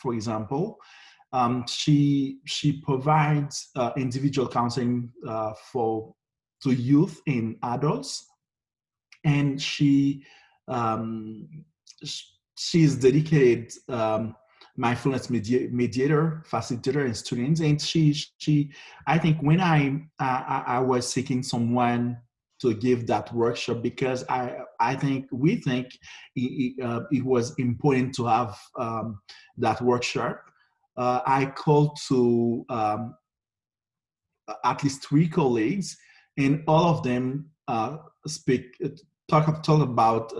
for example, she provides individual counseling to youth and adults, and she's dedicated mindfulness mediator, facilitator, and students. And she I think when I was seeking someone to give that workshop, because we think it was important to have that workshop. I called to at least 3 colleagues, and all of them talk about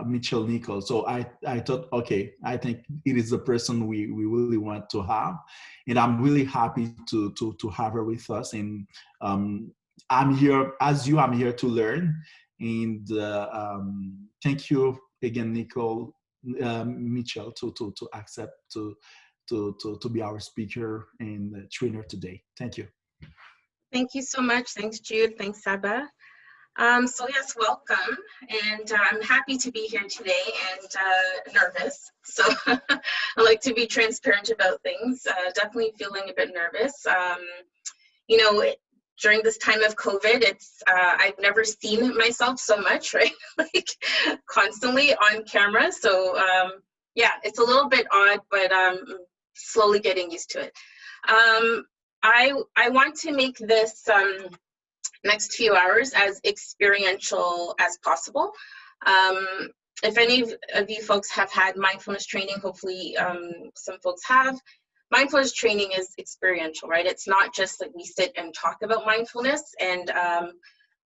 Michelle Nicholls. So I thought, okay, I think it is the person we really want to have, and I'm really happy to have her with us. And I'm here I'm here to learn. And thank you again, Michelle, to accept to be our speaker and trainer today. Thank you. Thank you so much. Thanks, Jude. Thanks, Saba. So yes, welcome. And I'm happy to be here today and nervous. So I like to be transparent about things. Definitely feeling a bit nervous. You know, during this time of COVID, I've never seen myself so much, right? Like constantly on camera. So yeah, it's a little bit odd, but slowly getting used to it. I want to make this next few hours as experiential as possible. If any of you folks have had mindfulness training, hopefully some folks have. Mindfulness training is experiential, right? It's not just like we sit and talk about mindfulness. And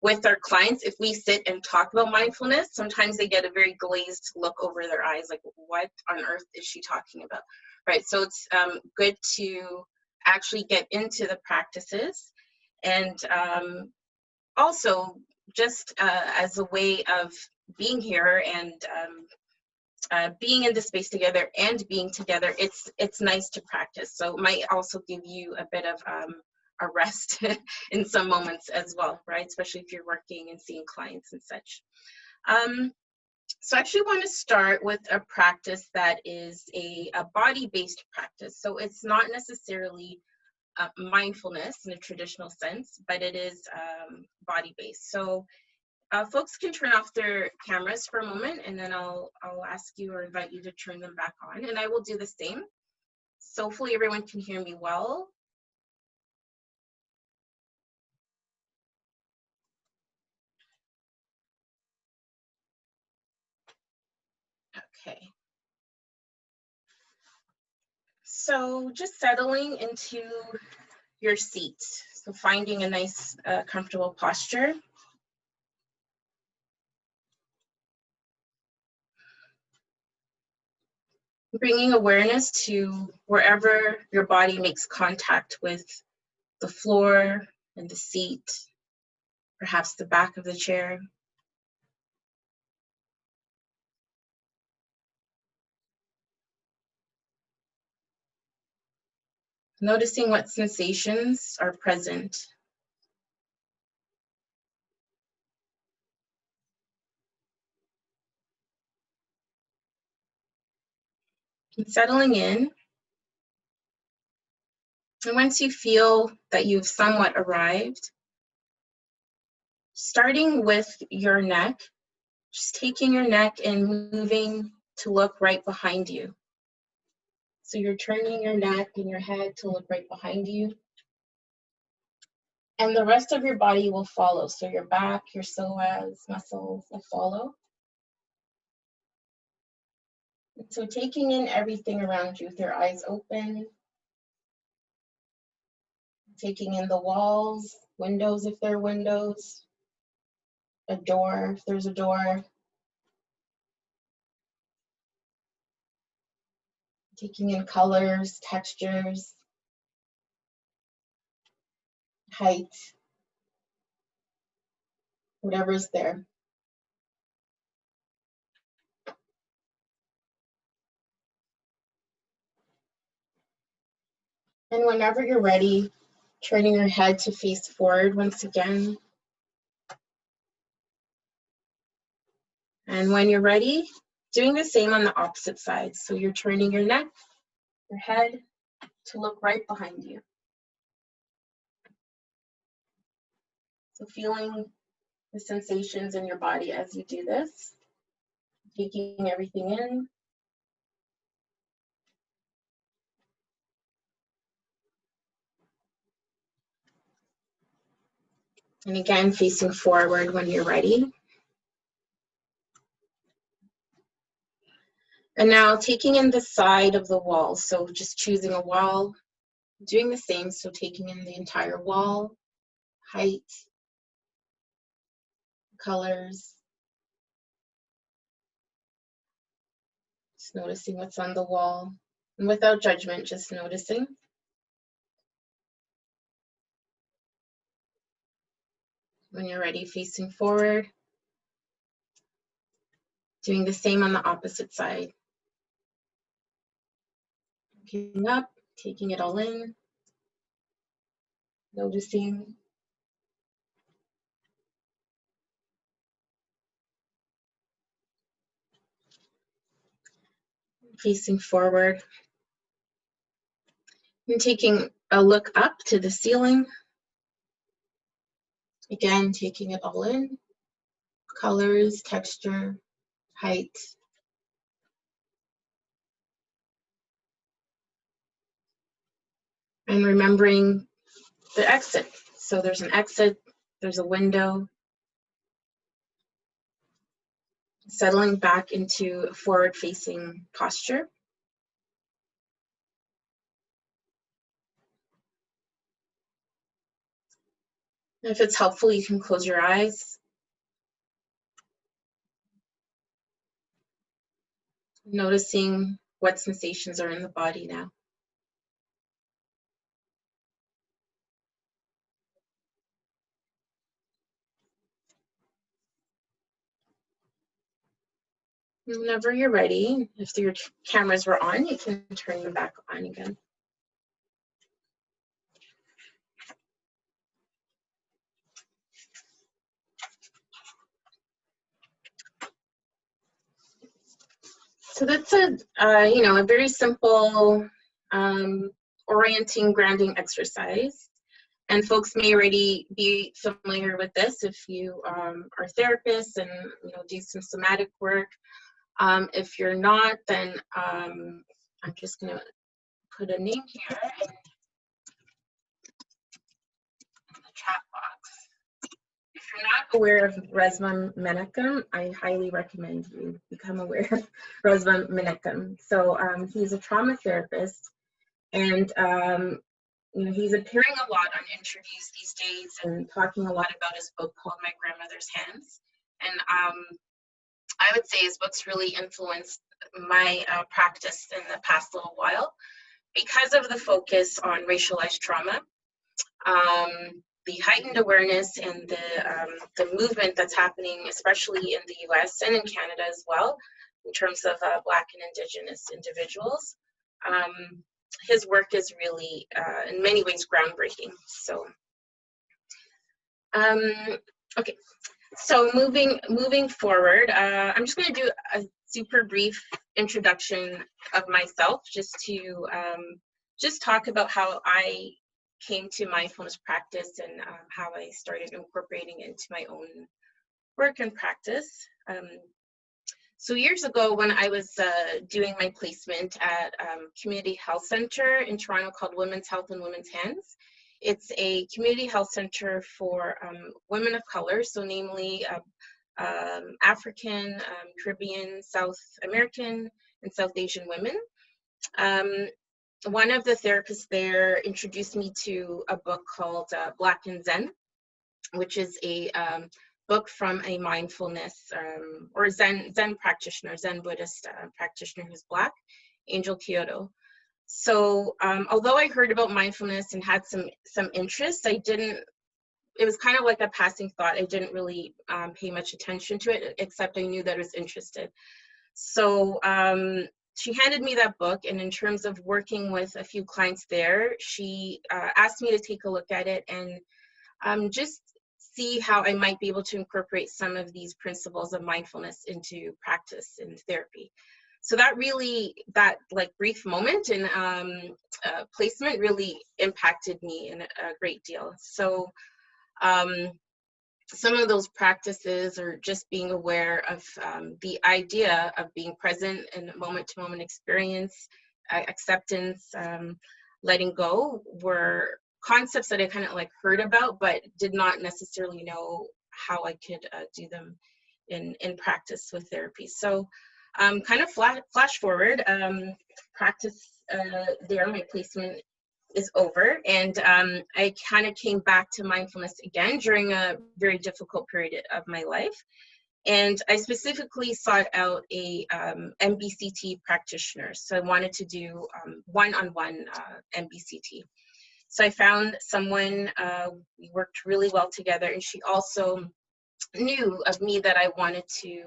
with our clients, if we sit and talk about mindfulness, sometimes they get a very glazed look over their eyes, like, what on earth is she talking about, right? So it's good to actually get into the practices, and also just as a way of being here and being in the space together and being together, it's nice to practice. So it might also give you a bit of a rest in some moments as well, right? Especially if you're working and seeing clients and such. So I actually want to start with a practice that is a body-based practice. So it's not necessarily mindfulness in a traditional sense, but it is body-based. So folks can turn off their cameras for a moment, and then I'll ask you or invite you to turn them back on, and I will do the same. So hopefully everyone can hear me well. Okay. So just settling into your seat. So finding a nice, comfortable posture. Bringing awareness to wherever your body makes contact with the floor and the seat, perhaps the back of the chair. Noticing what sensations are present. And settling in. And once you feel that you've somewhat arrived, starting with your neck, just taking your neck and moving to look right behind you. So you're turning your neck and your head to look right behind you. And the rest of your body will follow. So your back, your psoas, muscles will follow. And so taking in everything around you with your eyes open. Taking in the walls, windows if there are windows, a door if there's a door. Taking in colors, textures, height, whatever's there. And whenever you're ready, turning your head to face forward once again. And when you're ready, doing the same on the opposite side. So you're turning your neck your head to look right behind you. So feeling the sensations in your body as you do this, taking everything in. And again, facing forward when you're ready. And now taking in the side of the wall. So just choosing a wall, doing the same. So taking in the entire wall, height, colors. Just noticing what's on the wall. And without judgment, just noticing. When you're ready, facing forward. Doing the same on the opposite side. Looking up, taking it all in. Noticing. Facing forward. And taking a look up to the ceiling. Again, taking it all in. Colors, texture, height. And remembering the exit. So there's an exit, there's a window. Settling back into a forward-facing posture. And if it's helpful, you can close your eyes. Noticing what sensations are in the body now. Whenever you're ready, if your cameras were on, you can turn them back on again. So that's a very simple orienting, grounding exercise. And folks may already be familiar with this if you are therapists and do some somatic work. If you're not, then I'm just going to put a name here in the chat box. If you're not aware of Resmaa Menakem, I highly recommend you become aware of Resmaa Menakem. So he's a trauma therapist, and he's appearing a lot on interviews these days and talking a lot about his book called My Grandmother's Hands. And I would say his book's really influenced my practice in the past little while because of the focus on racialized trauma, the heightened awareness and the movement that's happening, especially in the US and in Canada as well, in terms of Black and Indigenous individuals. His work is really, in many ways, groundbreaking. So, okay. So moving forward, I'm just going to do a super brief introduction of myself, just to just talk about how I came to mindfulness practice and how I started incorporating it into my own work and practice. So years ago, when I was doing my placement at Community Health Center in Toronto called Women's Health and Women's Hands, it's a community health center for women of color, so namely African, Caribbean, South American, and South Asian women. One of the therapists there introduced me to a book called Black and Zen, which is a book from a mindfulness or Zen practitioner, Zen Buddhist practitioner who's Black, Angel Kyoto. So although I heard about mindfulness and had some interest, it was kind of like a passing thought. I didn't really pay much attention to it, except I knew that I was interested. So she handed me that book, and in terms of working with a few clients there, she asked me to take a look at it and just see how I might be able to incorporate some of these principles of mindfulness into practice and therapy. So that really, that like brief moment in placement really impacted me in a great deal. So some of those practices are just being aware of the idea of being present in moment-to-moment experience, acceptance, letting go, were concepts that I kind of like heard about, but did not necessarily know how I could do them in practice with therapy. So kind of flash forward, practice there, my placement is over, and I kind of came back to mindfulness again during a very difficult period of my life. And I specifically sought out a MBCT practitioner. So I wanted to do one-on-one MBCT. So I found someone, we worked really well together, and she also knew of me that I wanted to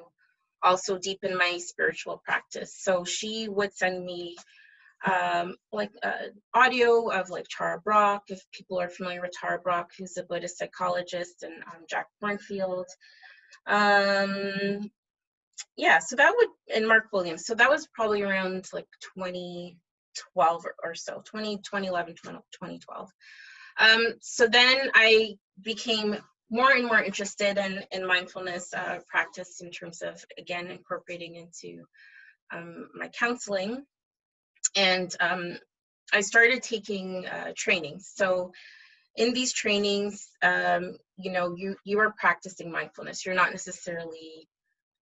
also deepen my spiritual practice. So she would send me audio of like Tara Brach, if people are familiar with Tara Brach, who's a Buddhist psychologist, and Jack Kornfield. Yeah, so that would, and Mark Williams. So that was probably around like 2012 or so, 2011, 2012. So then I became more and more interested in mindfulness practice in terms of, again, incorporating into my counseling. And I started taking trainings. So in these trainings, you know, you are practicing mindfulness. You're not necessarily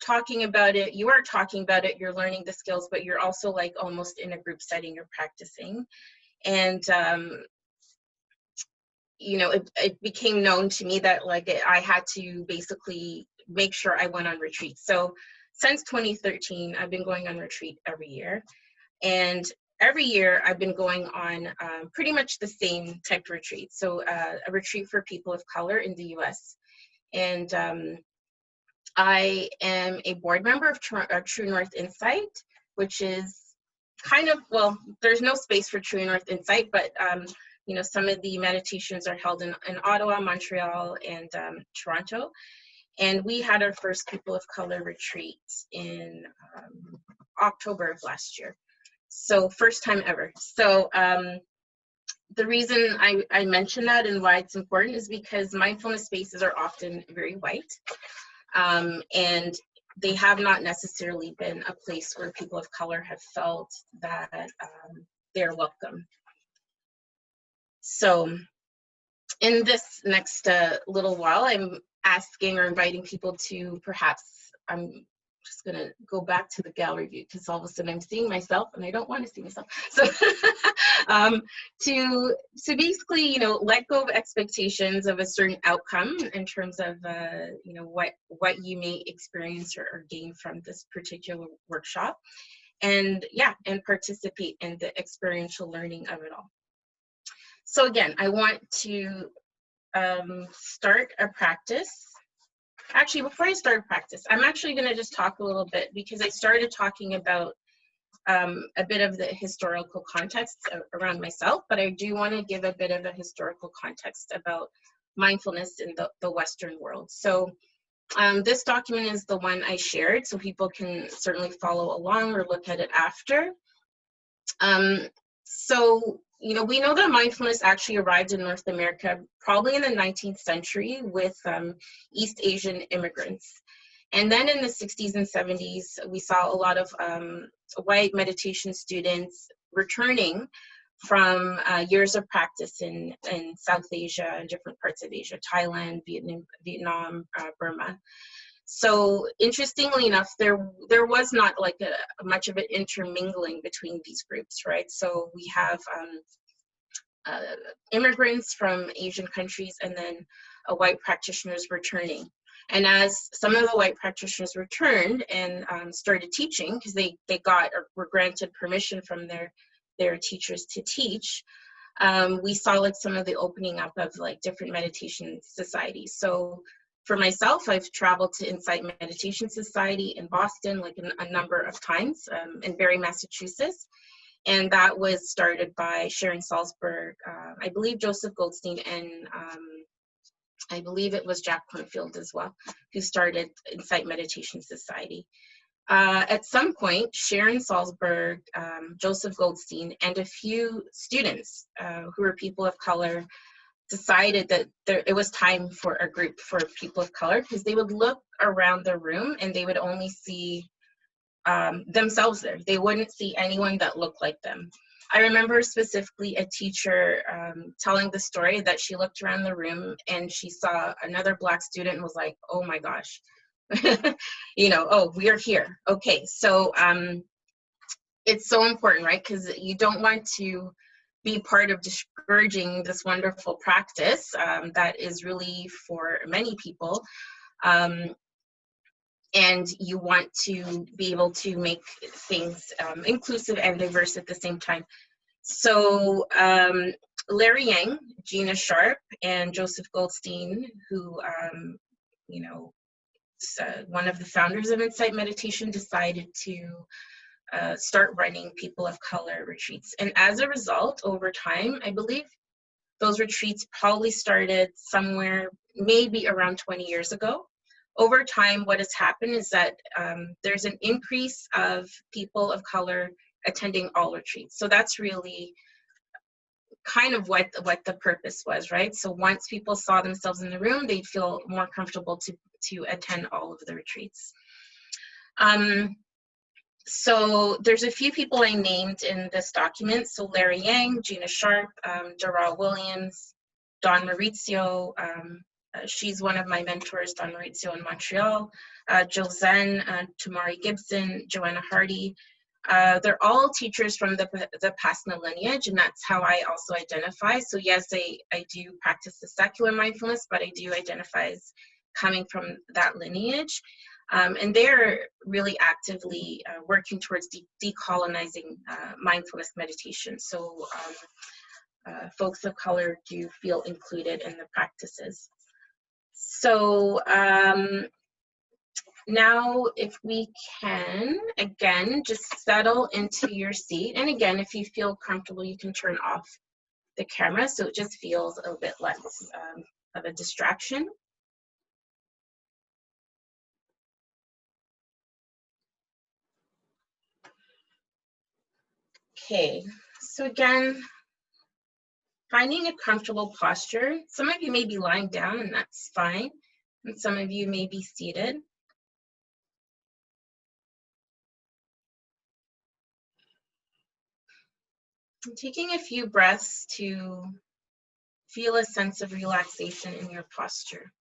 talking about it. You are talking about it. You're learning the skills, but you're also like almost in a group setting. You're practicing. And, you know, it became known to me that like I had to basically make sure I went on retreat. So since 2013, I've been going on retreat every year. And every year I've been going on pretty much the same type of retreat. So a retreat for people of color in the US. And I am a board member of True North Insight, which is kind of, well, there's no space for True North Insight, but you know, some of the meditations are held in Ottawa, Montreal, and Toronto. And we had our first people of color retreat in October of last year. So first time ever. So the reason I mention that and why it's important is because mindfulness spaces are often very white, and they have not necessarily been a place where people of color have felt that they're welcome. So in this next little while, I'm asking or inviting people to perhaps, I'm just gonna go back to the gallery view because all of a sudden I'm seeing myself and I don't want to see myself. So to basically, you know, let go of expectations of a certain outcome in terms of, you know, what you may experience or gain from this particular workshop, and yeah, and participate in the experiential learning of it all. So again, I want to start a practice. Actually, before I start practice, I'm actually going to just talk a little bit because I started talking about a bit of the historical context around myself, but I do want to give a bit of a historical context about mindfulness in the Western world. So this document is the one I shared, so people can certainly follow along or look at it after. So, you know, we know that mindfulness actually arrived in North America probably in the 19th century with East Asian immigrants. And then in the 60s and 70s, we saw a lot of white meditation students returning from years of practice in South Asia and different parts of Asia, Thailand, Vietnam, Burma. So interestingly enough, there was not like much of an intermingling between these groups, right? So we have immigrants from Asian countries and then white practitioners returning. And as some of the white practitioners returned and started teaching, because they got or were granted permission from their teachers to teach, we saw like some of the opening up of like different meditation societies. So for myself, I've traveled to Insight Meditation Society in Boston like a number of times, in Barre, Massachusetts. And that was started by Sharon Salzberg, I believe Joseph Goldstein, and I believe it was Jack Kornfield as well, who started Insight Meditation Society. At some point, Sharon Salzberg, Joseph Goldstein, and a few students who were people of color decided that it was time for a group for people of color, because they would look around the room and they would only see themselves there. They wouldn't see anyone that looked like them. I remember specifically a teacher telling the story that she looked around the room and she saw another Black student and was like, oh my gosh, you know, oh, we're here. Okay, so it's so important, right? Because you don't want to be part of discouraging this wonderful practice that is really for many people. And you want to be able to make things inclusive and diverse at the same time. So Larry Yang, Gina Sharp, and Joseph Goldstein, who, you know, one of the founders of Insight Meditation, decided to start running people of color retreats. And as a result, over time, I believe those retreats probably started somewhere maybe around 20 years ago. Over time, what has happened is that there's an increase of people of color attending all retreats. So that's really kind of what the purpose was, right? So once people saw themselves in the room, they'd feel more comfortable to attend all of the retreats. So there's a few people I named in this document. So Larry Yang, Gina Sharp, Darrell Williams, Dawn Maurizio, she's one of my mentors, Dawn Maurizio in Montreal, Jill Zen, Tamari Gibson, Joanna Hardy. They're all teachers from the Pasna lineage, and that's how I also identify. So yes, I do practice the secular mindfulness, but I do identify as coming from that lineage. And they're really actively working towards decolonizing mindfulness meditation. So folks of color do feel included in the practices. So now if we can, again, just settle into your seat. And again, if you feel comfortable, you can turn off the camera so it just feels a little bit less of a distraction. Okay, so again, finding a comfortable posture. Some of you may be lying down and that's fine. And some of you may be seated. And taking a few breaths to feel a sense of relaxation in your posture.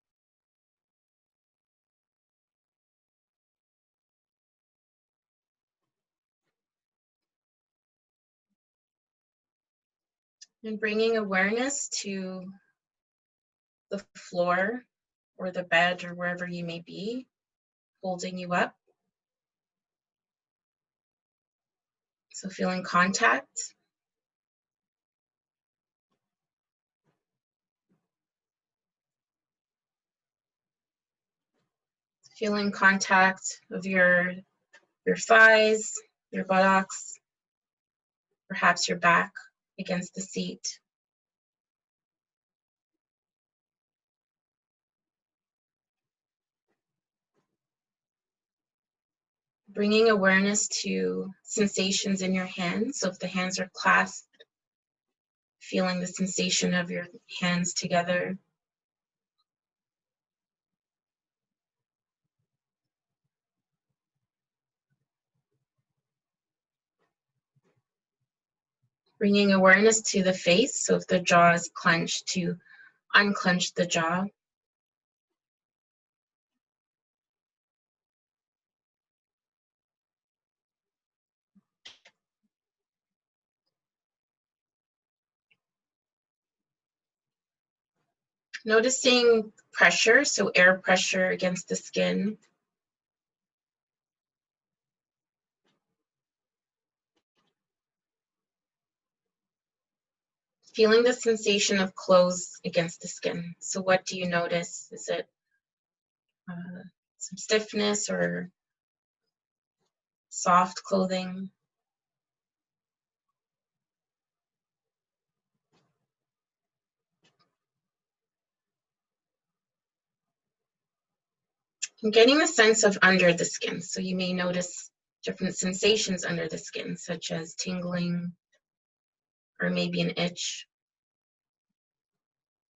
And bringing awareness to the floor or the bed or wherever you may be, holding you up. So feeling contact. Feeling contact of your thighs, your buttocks, perhaps your back against the seat. Bringing awareness to sensations in your hands. So if the hands are clasped, feeling the sensation of your hands together. Bringing awareness to the face. So if the jaw is clenched, to unclench the jaw. Noticing pressure, so air pressure against the skin. Feeling the sensation of clothes against the skin. So what do you notice? Is it some stiffness or soft clothing? And getting a sense of under the skin. So you may notice different sensations under the skin, such as tingling, or maybe an itch,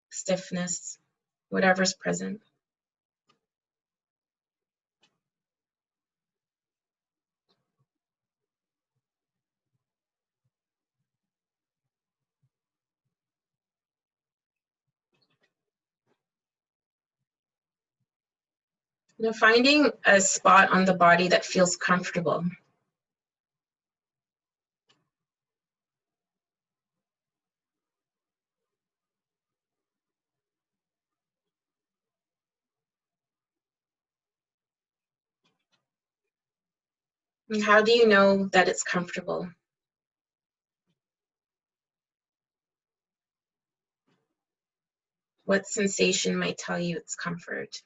stiffness, whatever's present. Now, finding a spot on the body that feels comfortable. And how do you know that it's comfortable? What sensation might tell you it's comfort?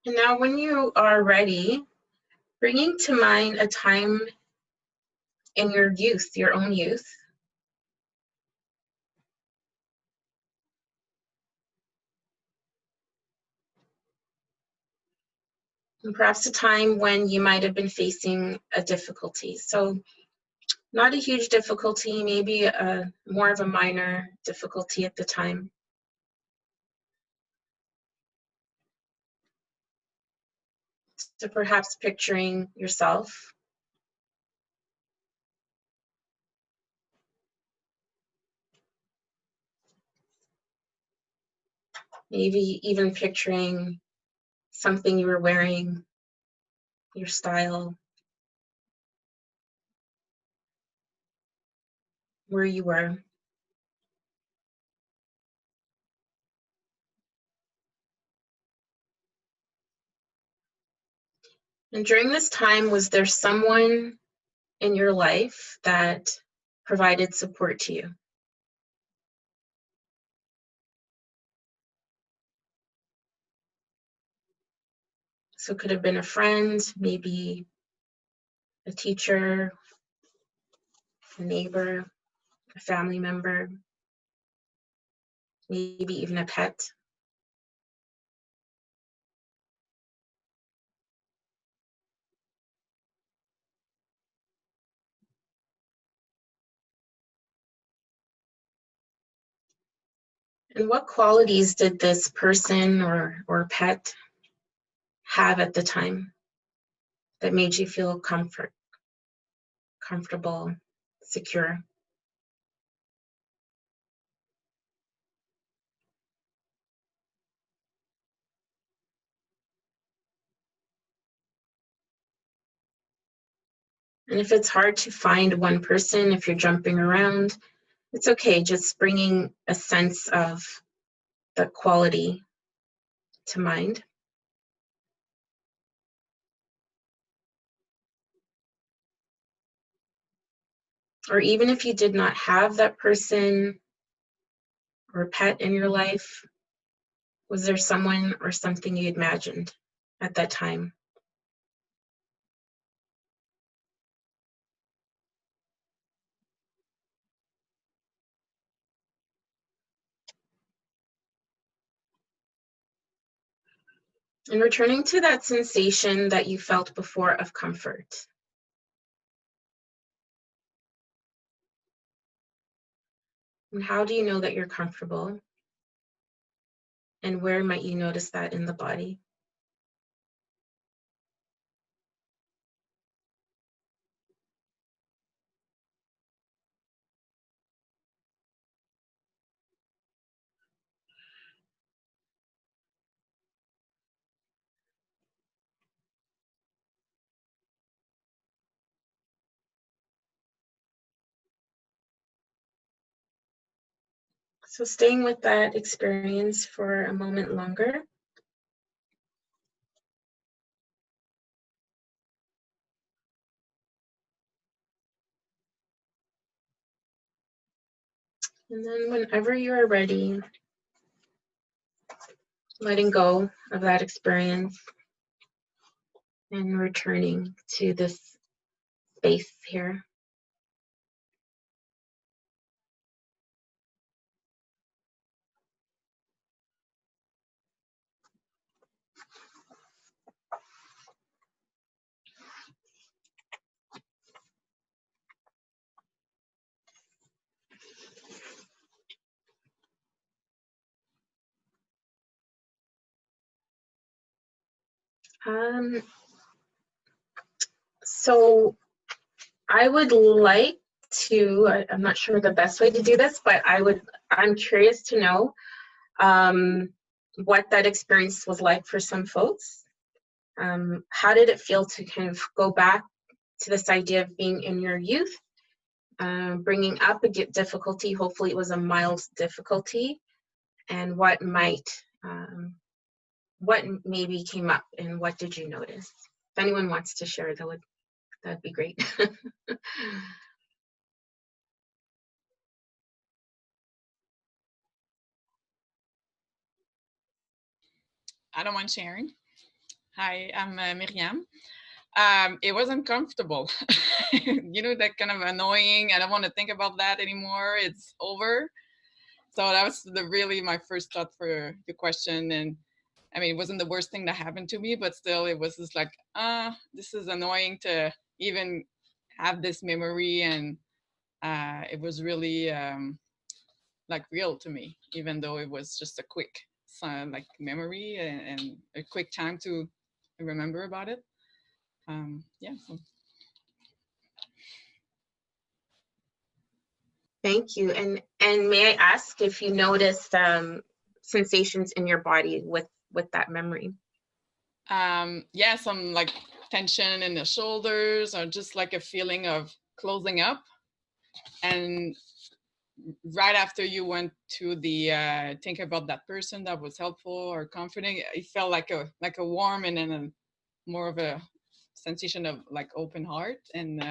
And now when you are ready, bringing to mind a time in your youth, your own youth, and perhaps a time when you might have been facing a difficulty. So not a huge difficulty, maybe more of a minor difficulty at the time. So perhaps picturing yourself maybe even picturing something you were wearing, your style, where you were. And during this time, was there someone in your life that provided support to you? So it could have been a friend, maybe a teacher, a neighbor, a family member, maybe even a pet. And what qualities did this person or pet have at the time that made you feel comfortable, secure? And if it's hard to find one person, if you're jumping around, it's okay, just bringing a sense of the quality to mind. Or even if you did not have that person or pet in your life, was there someone or something you imagined at that time? And returning to that sensation that you felt before of comfort. And how do you know that you're comfortable? And where might you notice that in the body? So staying with that experience for a moment longer. And then whenever you are ready, letting go of that experience and returning to this space here. So I would like to, I'm not sure the best way to do this, but I'm curious to know what that experience was like for some folks. How did it feel to kind of go back to this idea of being in your youth, bringing up a difficulty, hopefully it was a mild difficulty, and what maybe came up and what did you notice? If anyone wants to share, that'd be great. I don't mind sharing. Hi, I'm Miriam. It was uncomfortable. You know, that kind of annoying. I don't want to think about that anymore. It's over. So that was really my first thought for the question. And I mean, it wasn't the worst thing that happened to me, but still it was just like, this is annoying to even have this memory. And it was really like real to me, even though it was just a quick like memory and a quick time to remember about it. Yeah. So. Thank you. And may I ask if you noticed sensations in your body with that memory? Yeah, some like tension in the shoulders, or just like a feeling of closing up. And right after you went to the think about that person that was helpful or comforting, it felt like a warm and then a more of a sensation of like open heart and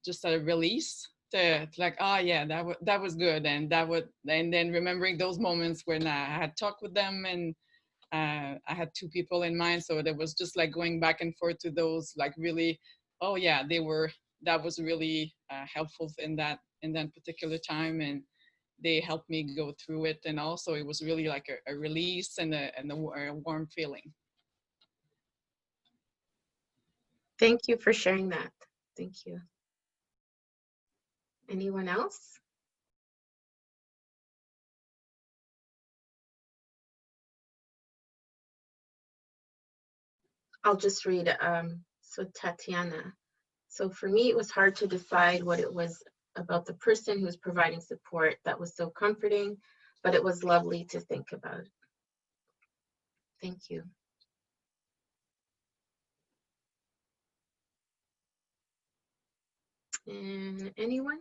just a release to like, oh yeah, that was good. And then remembering those moments when I had talked with them, and I had two people in mind, so there was just like going back and forth to those like really, oh yeah, that was really helpful in that particular time, and they helped me go through it. And also it was really like a release and a warm feeling. Thank you for sharing that. Thank you. Anyone else? I'll just read. So Tatiana. So for me, it was hard to decide what it was about the person who was providing support that was so comforting, but it was lovely to think about. Thank you. And anyone?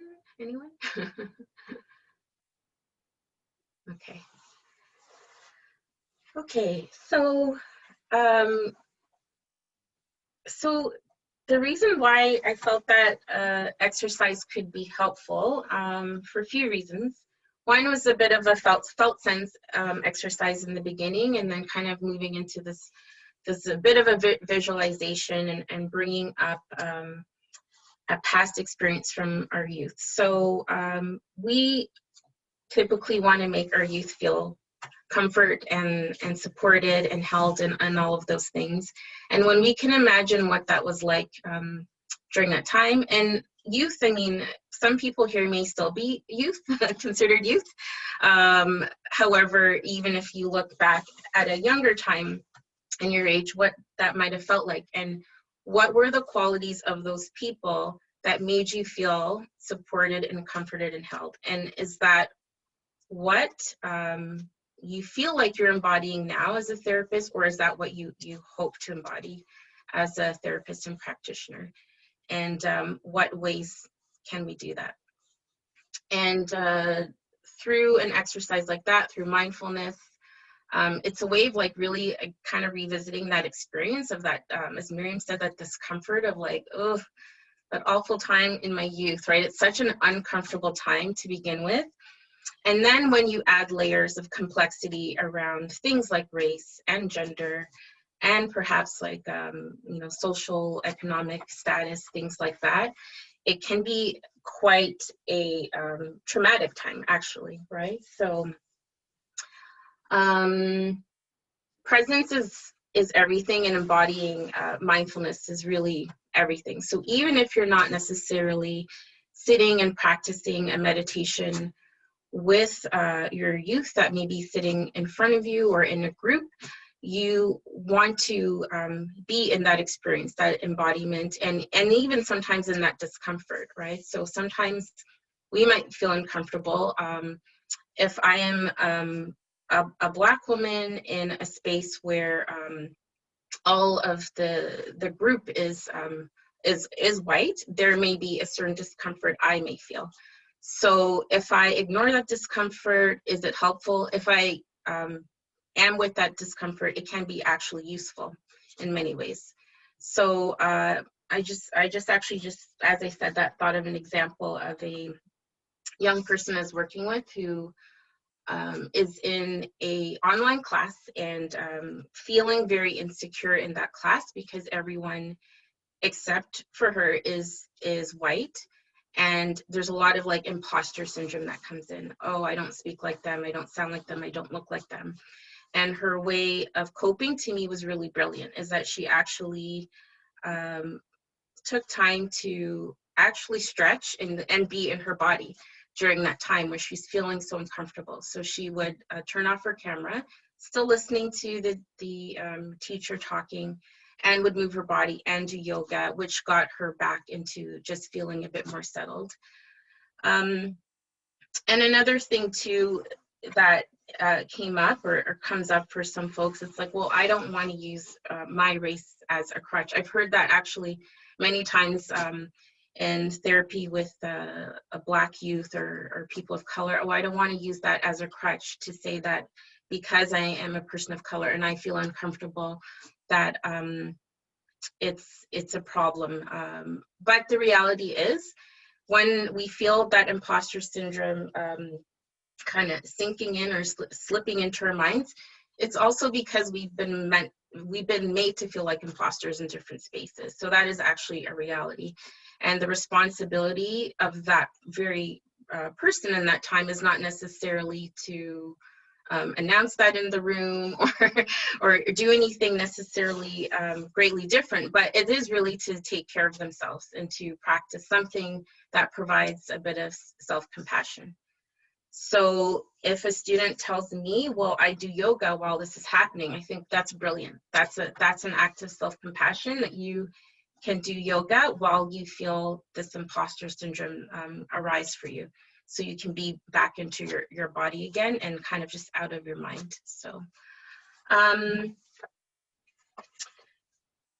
Okay. Okay, so so the reason why I felt that exercise could be helpful for a few reasons. One was a bit of a felt sense exercise in the beginning, and then kind of moving into this a bit of a visualization and bringing up a past experience from our youth. So we typically want to make our youth feel comfort and supported and held and all of those things. And when we can imagine what that was like during that time, and youth, I mean, some people here may still be youth, considered youth. However, even if you look back at a younger time in your age, what that might have felt like, and what were the qualities of those people that made you feel supported and comforted and held? And is that what you feel like you're embodying now as a therapist, or is that what you hope to embody as a therapist and practitioner? And what ways can we do that? And through an exercise like that, through mindfulness, it's a way of like really kind of revisiting that experience of that, as Miriam said, that discomfort of like, oh, that awful time in my youth, right? It's such an uncomfortable time to begin with. And then when you add layers of complexity around things like race and gender, and perhaps like, you know, social, economic status, things like that, it can be quite a traumatic time, actually, right? So presence is everything, and embodying mindfulness is really everything. So even if you're not necessarily sitting and practicing a meditation with your youth that may be sitting in front of you or in a group, you want to be in that experience, that embodiment, and even sometimes in that discomfort, right? So sometimes we might feel uncomfortable. If I am a Black woman in a space where all of the group is white, there may be a certain discomfort I may feel. So if I ignore that discomfort, is it helpful? If I am with that discomfort, it can be actually useful in many ways. So I just actually, as I said, that thought of an example of a young person I was working with who is in a online class and feeling very insecure in that class because everyone except for her is white. And there's a lot of like imposter syndrome that comes in. Oh, I don't speak like them. I don't sound like them. I don't look like them. And her way of coping to me was really brilliant, is that she actually took time to actually stretch and be in her body during that time where she's feeling so uncomfortable. So she would turn off her camera, still listening to the teacher talking, and would move her body and do yoga, which got her back into just feeling a bit more settled. And another thing too that came up or comes up for some folks, it's like, well, I don't want to use my race as a crutch. I've heard that actually many times in therapy with a Black youth or people of color. Oh, I don't want to use that as a crutch to say that because I am a person of color and I feel uncomfortable, that it's a problem. But the reality is, when we feel that imposter syndrome kind of sinking in or slipping into our minds, it's also because we've been made to feel like imposters in different spaces. So that is actually a reality. And the responsibility of that very person in that time is not necessarily to announce that in the room or do anything necessarily greatly different, but it is really to take care of themselves and to practice something that provides a bit of self-compassion. So if a student tells me, well, I do yoga while this is happening, I think that's brilliant. That's an act of self-compassion, that you can do yoga while you feel this imposter syndrome arise for you. So you can be back into your body again and kind of just out of your mind. So,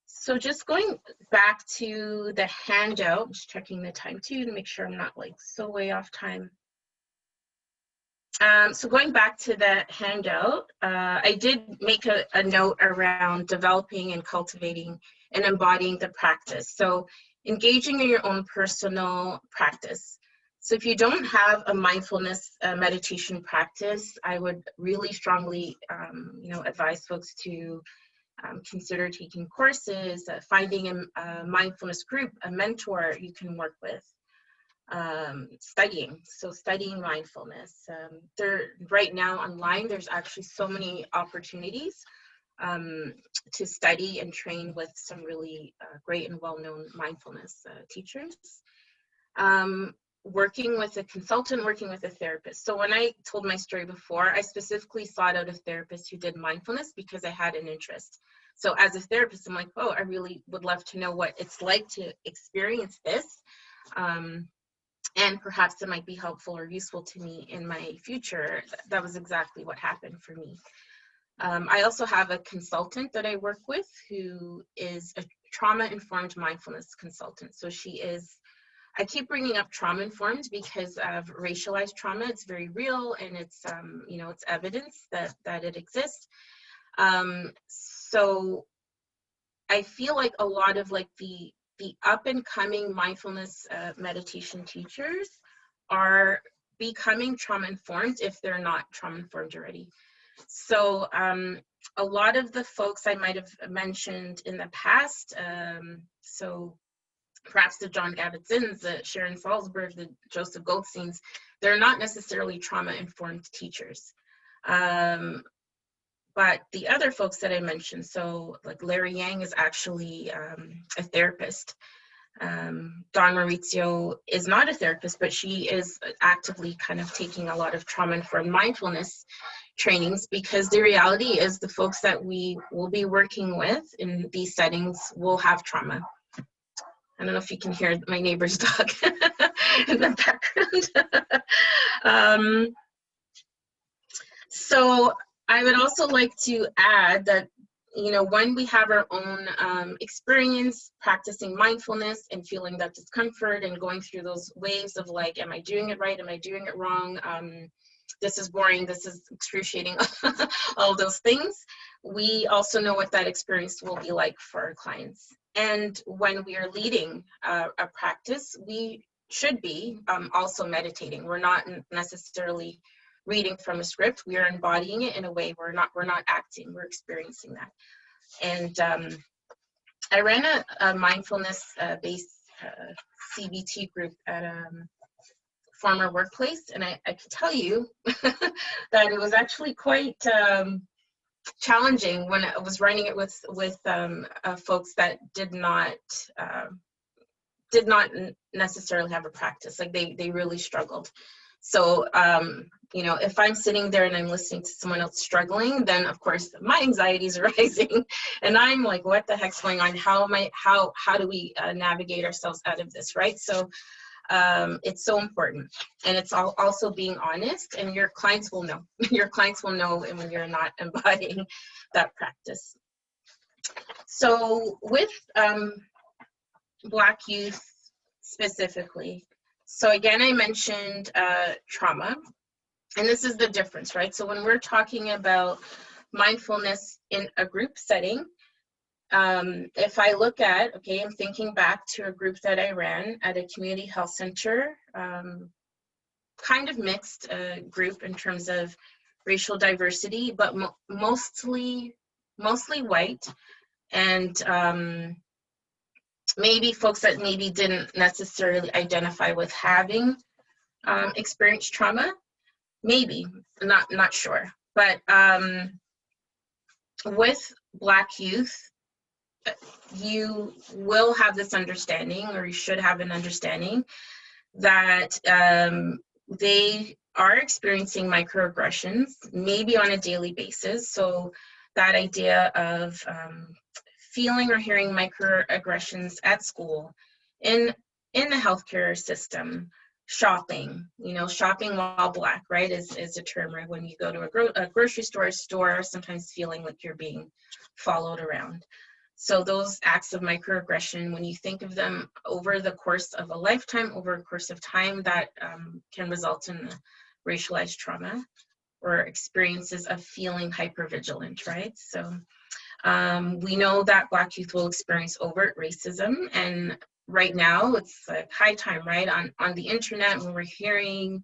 so just going back to the handout, just checking the time too to make sure I'm not like so way off time. So going back to the handout, I did make a note around developing and cultivating and embodying the practice. So engaging in your own personal practice. So if you don't have a mindfulness meditation practice, I would really strongly advise folks to consider taking courses, finding a mindfulness group, a mentor you can work with. Studying mindfulness. Right now online, there's actually so many opportunities to study and train with some really great and well-known mindfulness teachers. Working with a consultant, working with a therapist. So when I told my story before, I specifically sought out a therapist who did mindfulness because I had an interest. So as a therapist, I'm like, oh, I really would love to know what it's like to experience this. And perhaps it might be helpful or useful to me in my future. That was exactly what happened for me. I also have a consultant that I work with who is a trauma-informed mindfulness consultant. So she is, I keep bringing up trauma-informed because of racialized trauma. It's very real, and it's, it's evidence that it exists. So I feel like a lot of like the up and coming mindfulness meditation teachers are becoming trauma-informed if they're not trauma-informed already. So a lot of the folks I might have mentioned in the past, so perhaps the John Gavitzins, the Sharon Salzberg, the Joseph Goldsteins, they're not necessarily trauma-informed teachers. But the other folks that I mentioned, so like Larry Yang is actually a therapist. Dawn Maurizio is not a therapist, but she is actively kind of taking a lot of trauma-informed mindfulness trainings, because the reality is the folks that we will be working with in these settings will have trauma. I don't know if you can hear my neighbor's dog in the background. So I would also like to add that, you know, when we have our own experience practicing mindfulness and feeling that discomfort and going through those waves of like, am I doing it right? Am I doing it wrong? This is boring. This is excruciating. All those things. We also know what that experience will be like for our clients. And when we are leading a practice, we should be also meditating. We're not necessarily reading from a script. We are embodying it in a way we're not acting, we're experiencing that. And I ran a mindfulness based CBT group at a former workplace, and I can tell you that it was actually quite challenging when I was running it with folks that did not necessarily have a practice. Like they really struggled. So you know, if I'm sitting there and I'm listening to someone else struggling, then of course my anxiety is rising, and I'm like, what the heck's going on? How do we navigate ourselves out of this, right? So it's so important, and it's also being honest, and your clients will know. Your clients will know when you're not embodying that practice. So with Black youth specifically, so again, I mentioned trauma, and this is the difference, right? So when we're talking about mindfulness in a group setting, if I look at, okay, I'm thinking back to a group that I ran at a community health center, kind of mixed group in terms of racial diversity, but mostly white, and maybe folks that maybe didn't necessarily identify with having experienced trauma, maybe, not sure. But with Black youth, you will have this understanding, or you should have an understanding, that they are experiencing microaggressions, maybe on a daily basis. So that idea of feeling or hearing microaggressions at school, in the healthcare system, shopping, you know, shopping while Black, right, is a term, right? When you go to a grocery store, sometimes feeling like you're being followed around. So those acts of microaggression, when you think of them over the course of a lifetime, over a course of time, that can result in racialized trauma or experiences of feeling hypervigilant, right? So we know that Black youth will experience overt racism, and right now it's like high time, right? On the internet, when we're hearing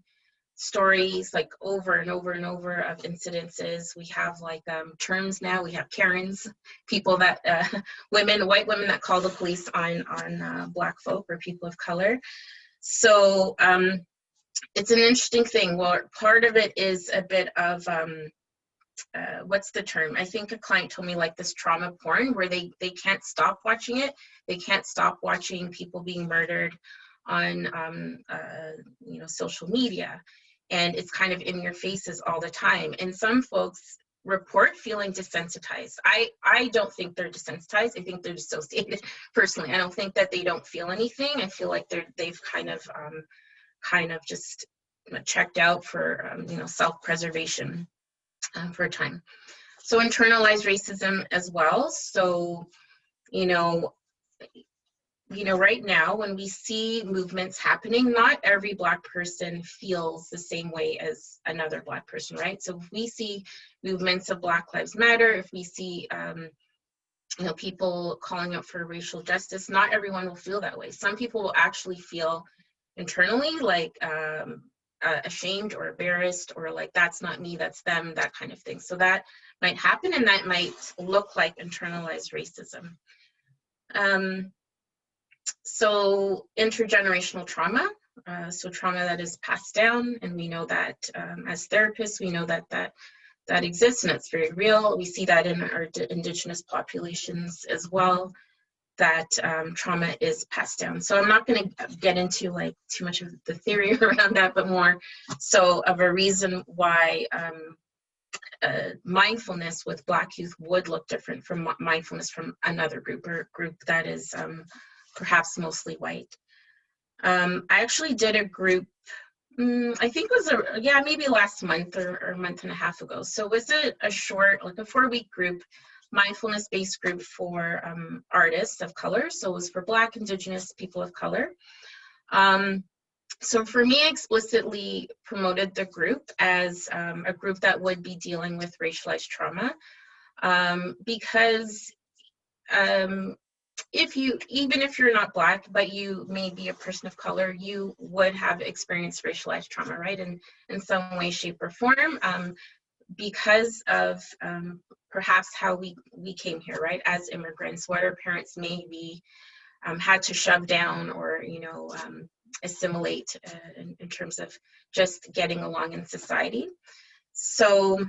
stories like over and over and over of incidences, we have like terms now. We have Karens, people that white women that call the police on Black folk or people of color. So it's an interesting thing. Well, part of it is a bit of what's the term? I think a client told me like this trauma porn, where they can't stop watching it. They can't stop watching people being murdered on you know, social media, and it's kind of in your faces all the time. And some folks report feeling desensitized. I don't think they're desensitized. I think they're dissociated. Personally, I don't think that they don't feel anything. I feel like they've kind of just checked out for you know, self-preservation for a time. So internalized racism as well. So you know, right now when we see movements happening, not every Black person feels the same way as another Black person, right? So if we see movements of Black Lives Matter, if we see you know, people calling out for racial justice, not everyone will feel that way. Some people will actually feel internally like ashamed or embarrassed, or like, that's not me, that's them, that kind of thing. So that might happen, and that might look like internalized racism. So intergenerational trauma, so trauma that is passed down, and we know that as therapists, we know that that exists, and it's very real. We see that in our Indigenous populations as well, that trauma is passed down. So I'm not going to get into like too much of the theory around that, but more so of a reason why mindfulness with Black youth would look different from mindfulness from another group, or a group that is perhaps mostly white. I actually did a group, I think it was maybe last month or a month and a half ago. So it was a short, like a 4-week group, mindfulness-based group for artists of color. So it was for Black, Indigenous, people of color. So for me, I explicitly promoted the group as a group that would be dealing with racialized trauma, because even if you're not Black, but you may be a person of color, you would have experienced racialized trauma, right? In some way, shape, or form, because of perhaps how we came here, right? As immigrants, what our parents maybe had to shove down, or, you know, assimilate in terms of just getting along in society. So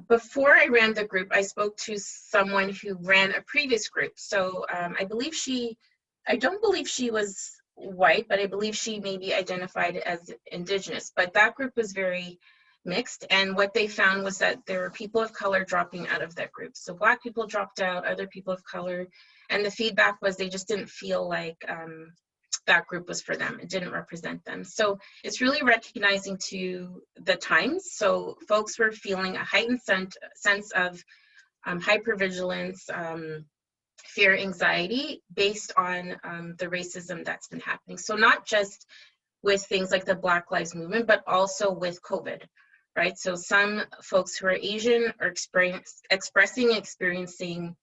before I ran the group, I spoke to someone who ran a previous group. So I don't believe she was white, but I believe she maybe identified as Indigenous. But that group was very mixed, and what they found was that there were people of color dropping out of that group. So Black people dropped out, other people of color, and the feedback was they just didn't feel like that group was for them. It didn't represent them. So it's really recognizing to the times. So folks were feeling a heightened sense of hypervigilance, fear, anxiety based on the racism that's been happening. So not just with things like the Black Lives Movement, but also with COVID, right? So some folks who are Asian are experiencing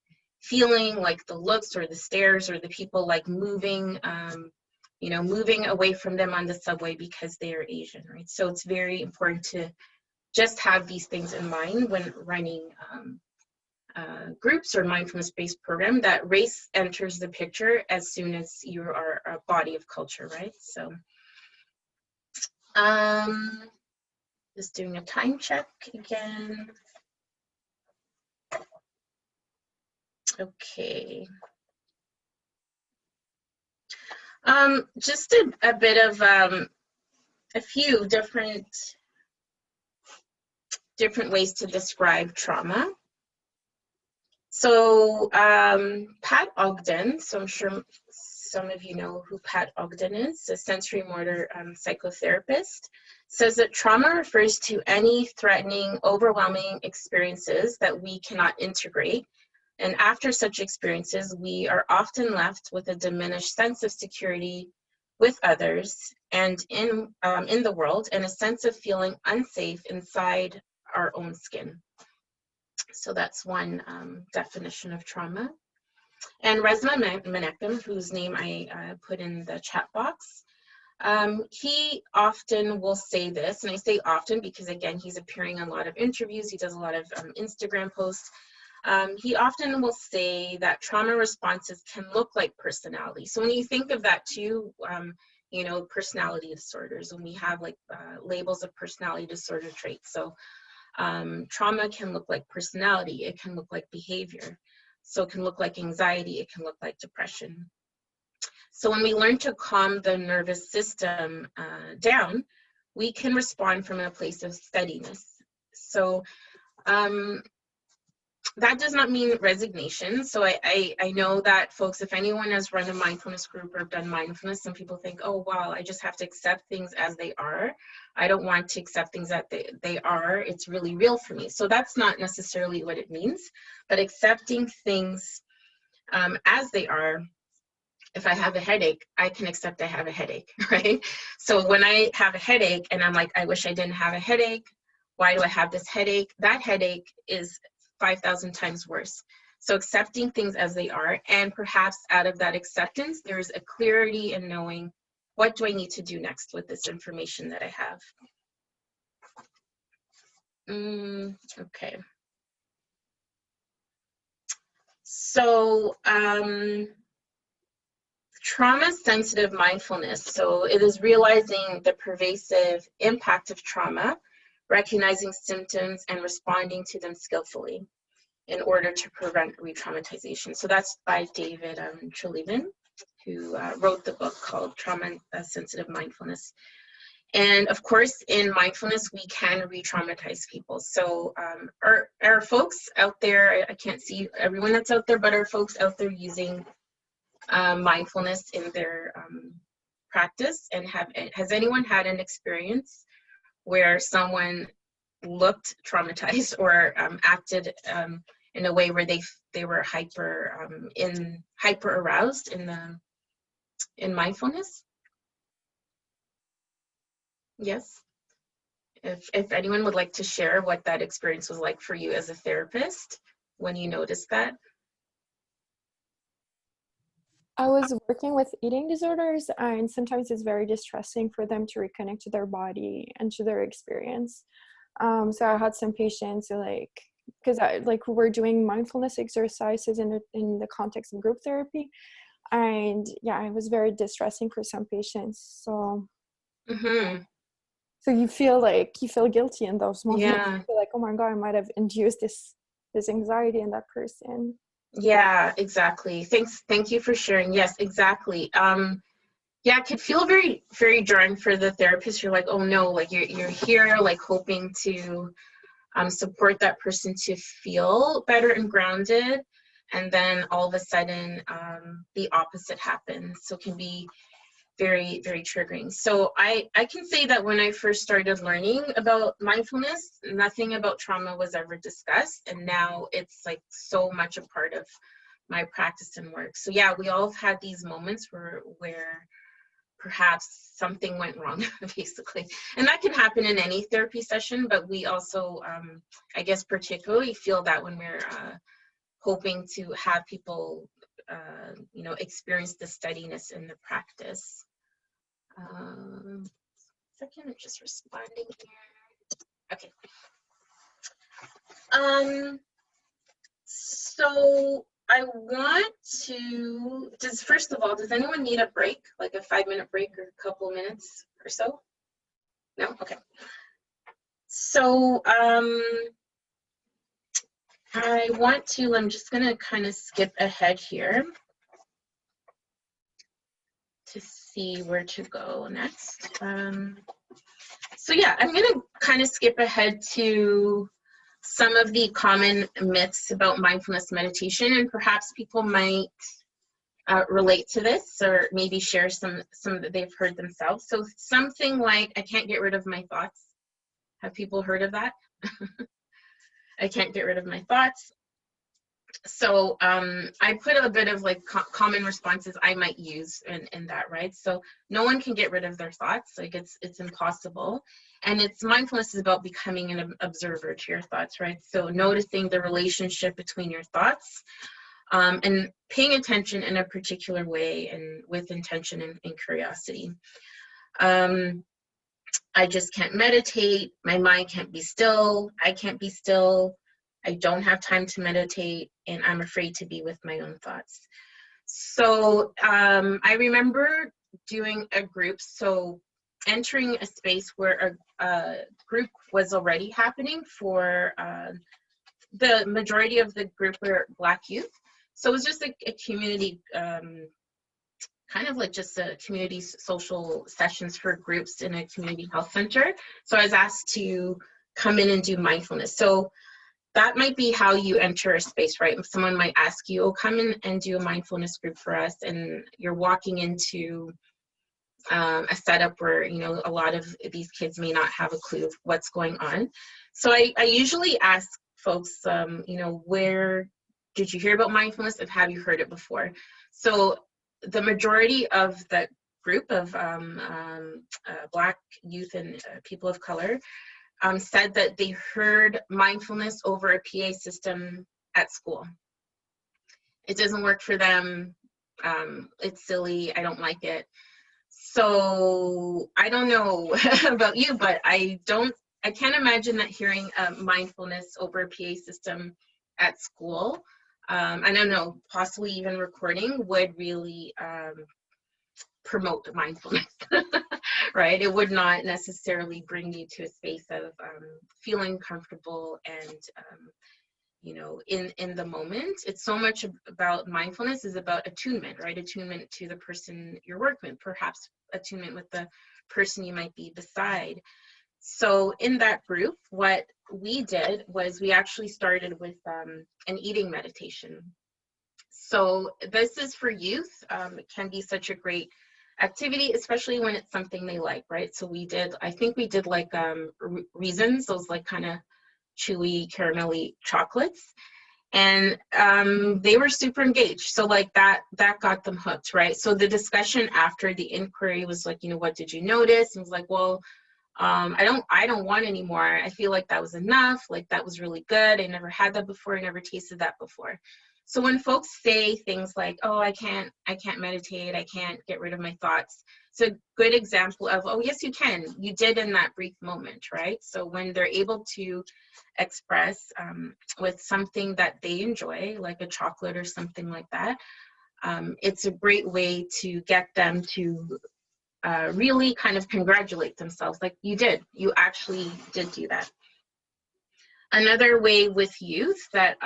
feeling like the looks or the stares or the people like moving, you know, moving away from them on the subway because they are Asian, right? So it's very important to just have these things in mind when running groups or mindfulness-based program, that race enters the picture as soon as you are a body of culture, right? So just doing a time check again. Okay. Just a bit of a few different ways to describe trauma. So Pat Ogden, so I'm sure some of you know who Pat Ogden is, a sensory motor psychotherapist, says that trauma refers to any threatening, overwhelming experiences that we cannot integrate. And after such experiences, we are often left with a diminished sense of security with others and in the world, and a sense of feeling unsafe inside our own skin. So that's one definition of trauma. And Resma Menakem, whose name I put in the chat box, he often will say this, and I say often because, again, he's appearing on a lot of interviews, he does a lot of Instagram posts. He often will say that trauma responses can look like personality. So when you think of that too, you know, personality disorders, when we have like labels of personality disorder traits. So trauma can look like personality, it can look like behavior. So it can look like anxiety, it can look like depression. So when we learn to calm the nervous system down, we can respond from a place of steadiness. So that does not mean resignation. So I know that folks, if anyone has run a mindfulness group or done mindfulness, some people think, oh, wow, I just have to accept things as they are. I don't want to accept things that they are. It's really real for me. So that's not necessarily what it means, but accepting things as they are. If I have a headache, I can accept I have a headache, right? So when I have a headache and I'm like, I wish I didn't have a headache. Why do I have this headache? That headache is 5,000 times worse. So accepting things as they are, and perhaps out of that acceptance, there's a clarity in knowing what do I need to do next with this information that I have? Okay. So, trauma-sensitive mindfulness. So it is realizing the pervasive impact of trauma, recognizing symptoms and responding to them skillfully in order to prevent re-traumatization. So that's by David Treleaven, who wrote the book called Trauma-Sensitive Mindfulness. And of course, in mindfulness, we can re-traumatize people. So our folks out there, I can't see everyone that's out there, but our folks out there using mindfulness in their practice, and has anyone had an experience where someone looked traumatized or acted in a way where they were hyper aroused in mindfulness? Yes. If anyone would like to share what that experience was like for you as a therapist when you noticed that. I was working with eating disorders, and sometimes it's very distressing for them to reconnect to their body and to their experience. So I had some patients who, because we're doing mindfulness exercises in the context of group therapy, and yeah, it was very distressing for some patients. So, so you feel guilty in those moments. Yeah. You feel like, oh my God, I might have induced this anxiety in that person. Yeah, exactly. Thank you for sharing. Yes, exactly. Yeah, it could feel very, very jarring for the therapist. You're like, oh no, like you're here, like hoping to support that person to feel better and grounded, and then all of a sudden the opposite happens. So it can be very, very triggering. So I can say that when I first started learning about mindfulness, nothing about trauma was ever discussed, and now it's like so much a part of my practice and work. So yeah, we all have had these moments where perhaps something went wrong, basically. And that can happen in any therapy session, but we also, I guess, particularly feel that when we're hoping to have people, experience the steadiness in the practice. Second, I'm just responding here. Okay. So I want to, first of all, does anyone need a break, like a 5-minute break or a couple minutes or so? No? Okay. So I want to, I'm just going to kind of skip ahead here to see where to go next. So yeah, I'm going to kind of skip ahead to some of the common myths about mindfulness meditation, and perhaps people might relate to this or maybe share some that they've heard themselves. So something like, I can't get rid of my thoughts. Have people heard of that? I can't get rid of my thoughts. So I put a bit of like common responses I might use in that, right? So no one can get rid of their thoughts. Like it's impossible. And mindfulness is about becoming an observer to your thoughts, right? So noticing the relationship between your thoughts and paying attention in a particular way and with intention and curiosity. I just can't meditate. My mind can't be still. I can't be still. I don't have time to meditate, and I'm afraid to be with my own thoughts. So I remember doing a group, so entering a space where a group was already happening for the majority of the group were Black youth. So it was just a community, kind of like just a community social sessions for groups in a community health center. So I was asked to come in and do mindfulness. So that might be how you enter a space, right? Someone might ask you, oh, come in and do a mindfulness group for us. And you're walking into a setup where, a lot of these kids may not have a clue of what's going on. So I usually ask folks, where did you hear about mindfulness and have you heard it before? So the majority of the group of Black youth and people of color said that they heard mindfulness over a PA system at school. It doesn't work for them. It's silly. I don't like it. So I don't know about you, but I can't imagine that hearing mindfulness over a PA system at school, I don't know, possibly even recording, would really promote mindfulness, right? It would not necessarily bring you to a space of feeling comfortable and, you know, in the moment. It's so much about mindfulness is about attunement, right? Attunement to the person you're working with, perhaps attunement with the person you might be beside. So in that group, what we did was we actually started with an eating meditation. So this is for youth. It can be such a great activity, especially when it's something they like, right? So we did, I think we did like raisins, those like kind of chewy caramelly chocolates, and they were super engaged. So like that got them hooked, right? So the discussion after the inquiry was like, you know, what did you notice? And it was like, well, I don't want any more. I feel like that was enough. Like that was really good. I never had that before. I never tasted that before. So when folks say things like, oh, I can't meditate, I can't get rid of my thoughts, it's a good example of, oh, yes, you can. You did in that brief moment, right? So when they're able to express with something that they enjoy, like a chocolate or something like that, it's a great way to get them to really kind of congratulate themselves, like you actually did do that. Another way with youth that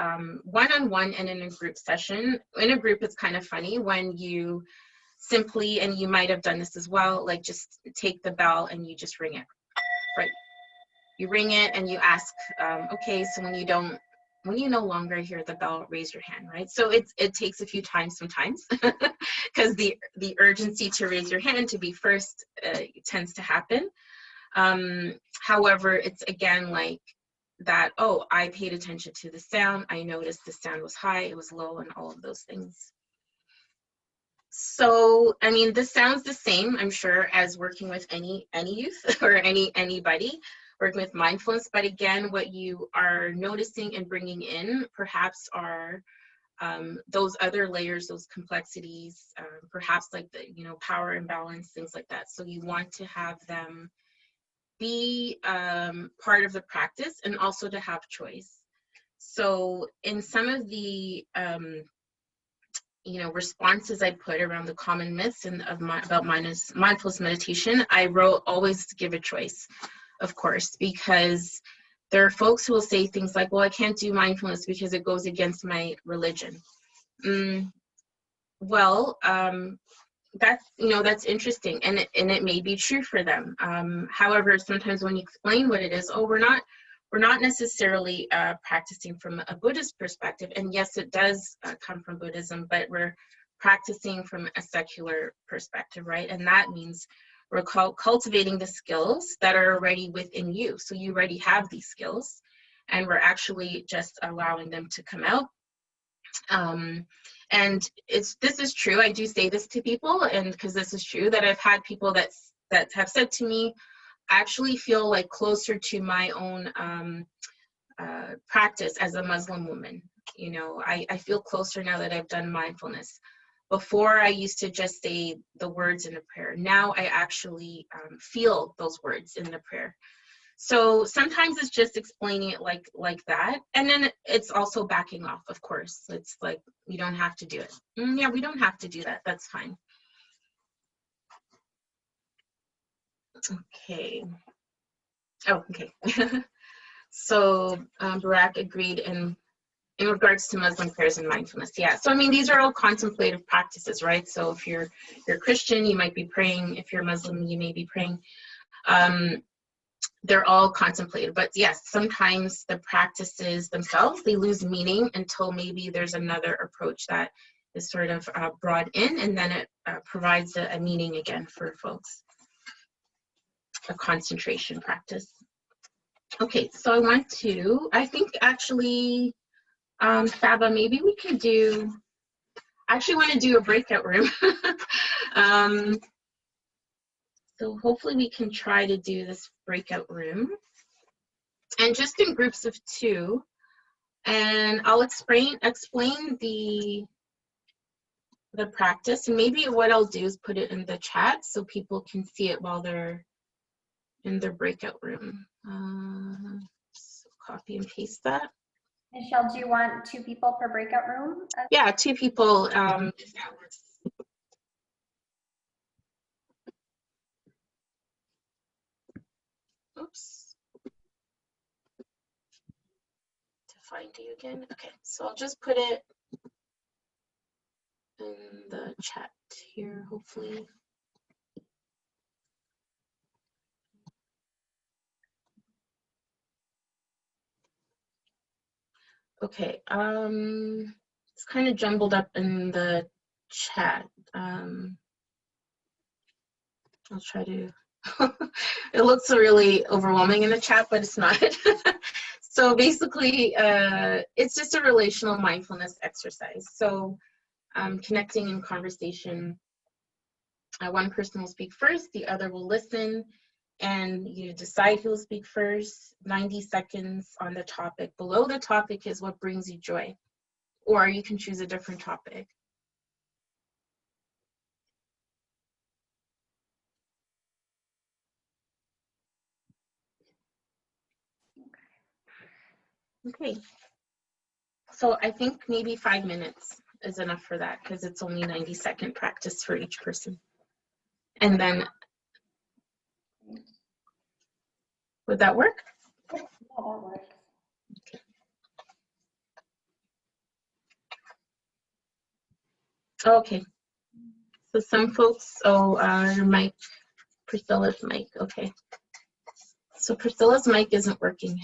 one-on-one and in a group session, in a group it's kind of funny when you simply, and you might have done this as well, like just take the bell and you just ring it, right? You ring it and you ask, okay, so when you no longer hear the bell, raise your hand, right? So it takes a few times sometimes because the urgency to raise your hand to be first tends to happen. However, it's again like that, oh, I paid attention to the sound. I noticed the sound was high, it was low, and all of those things. So, I mean, this sounds the same, I'm sure, as working with any youth or anybody working with mindfulness. But again, what you are noticing and bringing in perhaps are those other layers, those complexities, perhaps like the, you know, power imbalance, things like that. So you want to have them be part of the practice and also to have choice. So in some of the you know, responses I put around the common myths and about mindfulness meditation, I wrote always give a choice, of course, because there are folks who will say things like, well, I can't do mindfulness because it goes against my religion. Well, that's, you know, that's interesting, and it may be true for them. However, sometimes when you explain what it is, oh, we're not necessarily practicing from a Buddhist perspective, and yes, it does come from Buddhism, but we're practicing from a secular perspective, right? And that means we're cultivating the skills that are already within you. So you already have these skills, and we're actually just allowing them to come out. And this is true. I do say this to people, and because this is true, that I've had people that have said to me, I actually feel like closer to my own practice as a Muslim woman. You know, I feel closer now that I've done mindfulness. Before, I used to just say the words in a prayer. Now I actually feel those words in the prayer. So sometimes it's just explaining it like that. And then it's also backing off, of course. It's like, you don't have to do it. Yeah, we don't have to do that. That's fine. Okay. Oh, okay. So VTRaC agreed in regards to Muslim prayers and mindfulness. Yeah. So I mean, these are all contemplative practices, right? So if you're Christian, you might be praying. If you're Muslim, you may be praying. They're all contemplative, but yes, sometimes the practices themselves, they lose meaning until maybe there's another approach that is sort of brought in, and then it provides a meaning again for folks. A concentration practice. Okay, so I think actually, Saba, maybe we could I actually want to do a breakout room. So hopefully we can try to do this breakout room, and just in groups of 2, and I'll explain the the practice, and maybe what I'll do is put it in the chat so people can see it while they're in their breakout room. So copy and paste that. Michelle, do you want 2 people per breakout room? Yeah, 2 people, if that works. Oops. To find you again. Okay, so I'll just put it in the chat here, hopefully. Okay, it's kind of jumbled up in the chat. I'll try to, it looks really overwhelming in the chat, but it's not. So basically, it's just a relational mindfulness exercise. So connecting in conversation, one person will speak first, the other will listen, and you decide who will speak first. 90 seconds on the topic. Below the topic is what brings you joy, or you can choose a different topic. Okay, so I think maybe 5 minutes is enough for that because it's only 90-second practice for each person. And then, would that work? Yeah, that works. Okay. So some folks, your mic, Priscilla's mic, okay. So Priscilla's mic isn't working.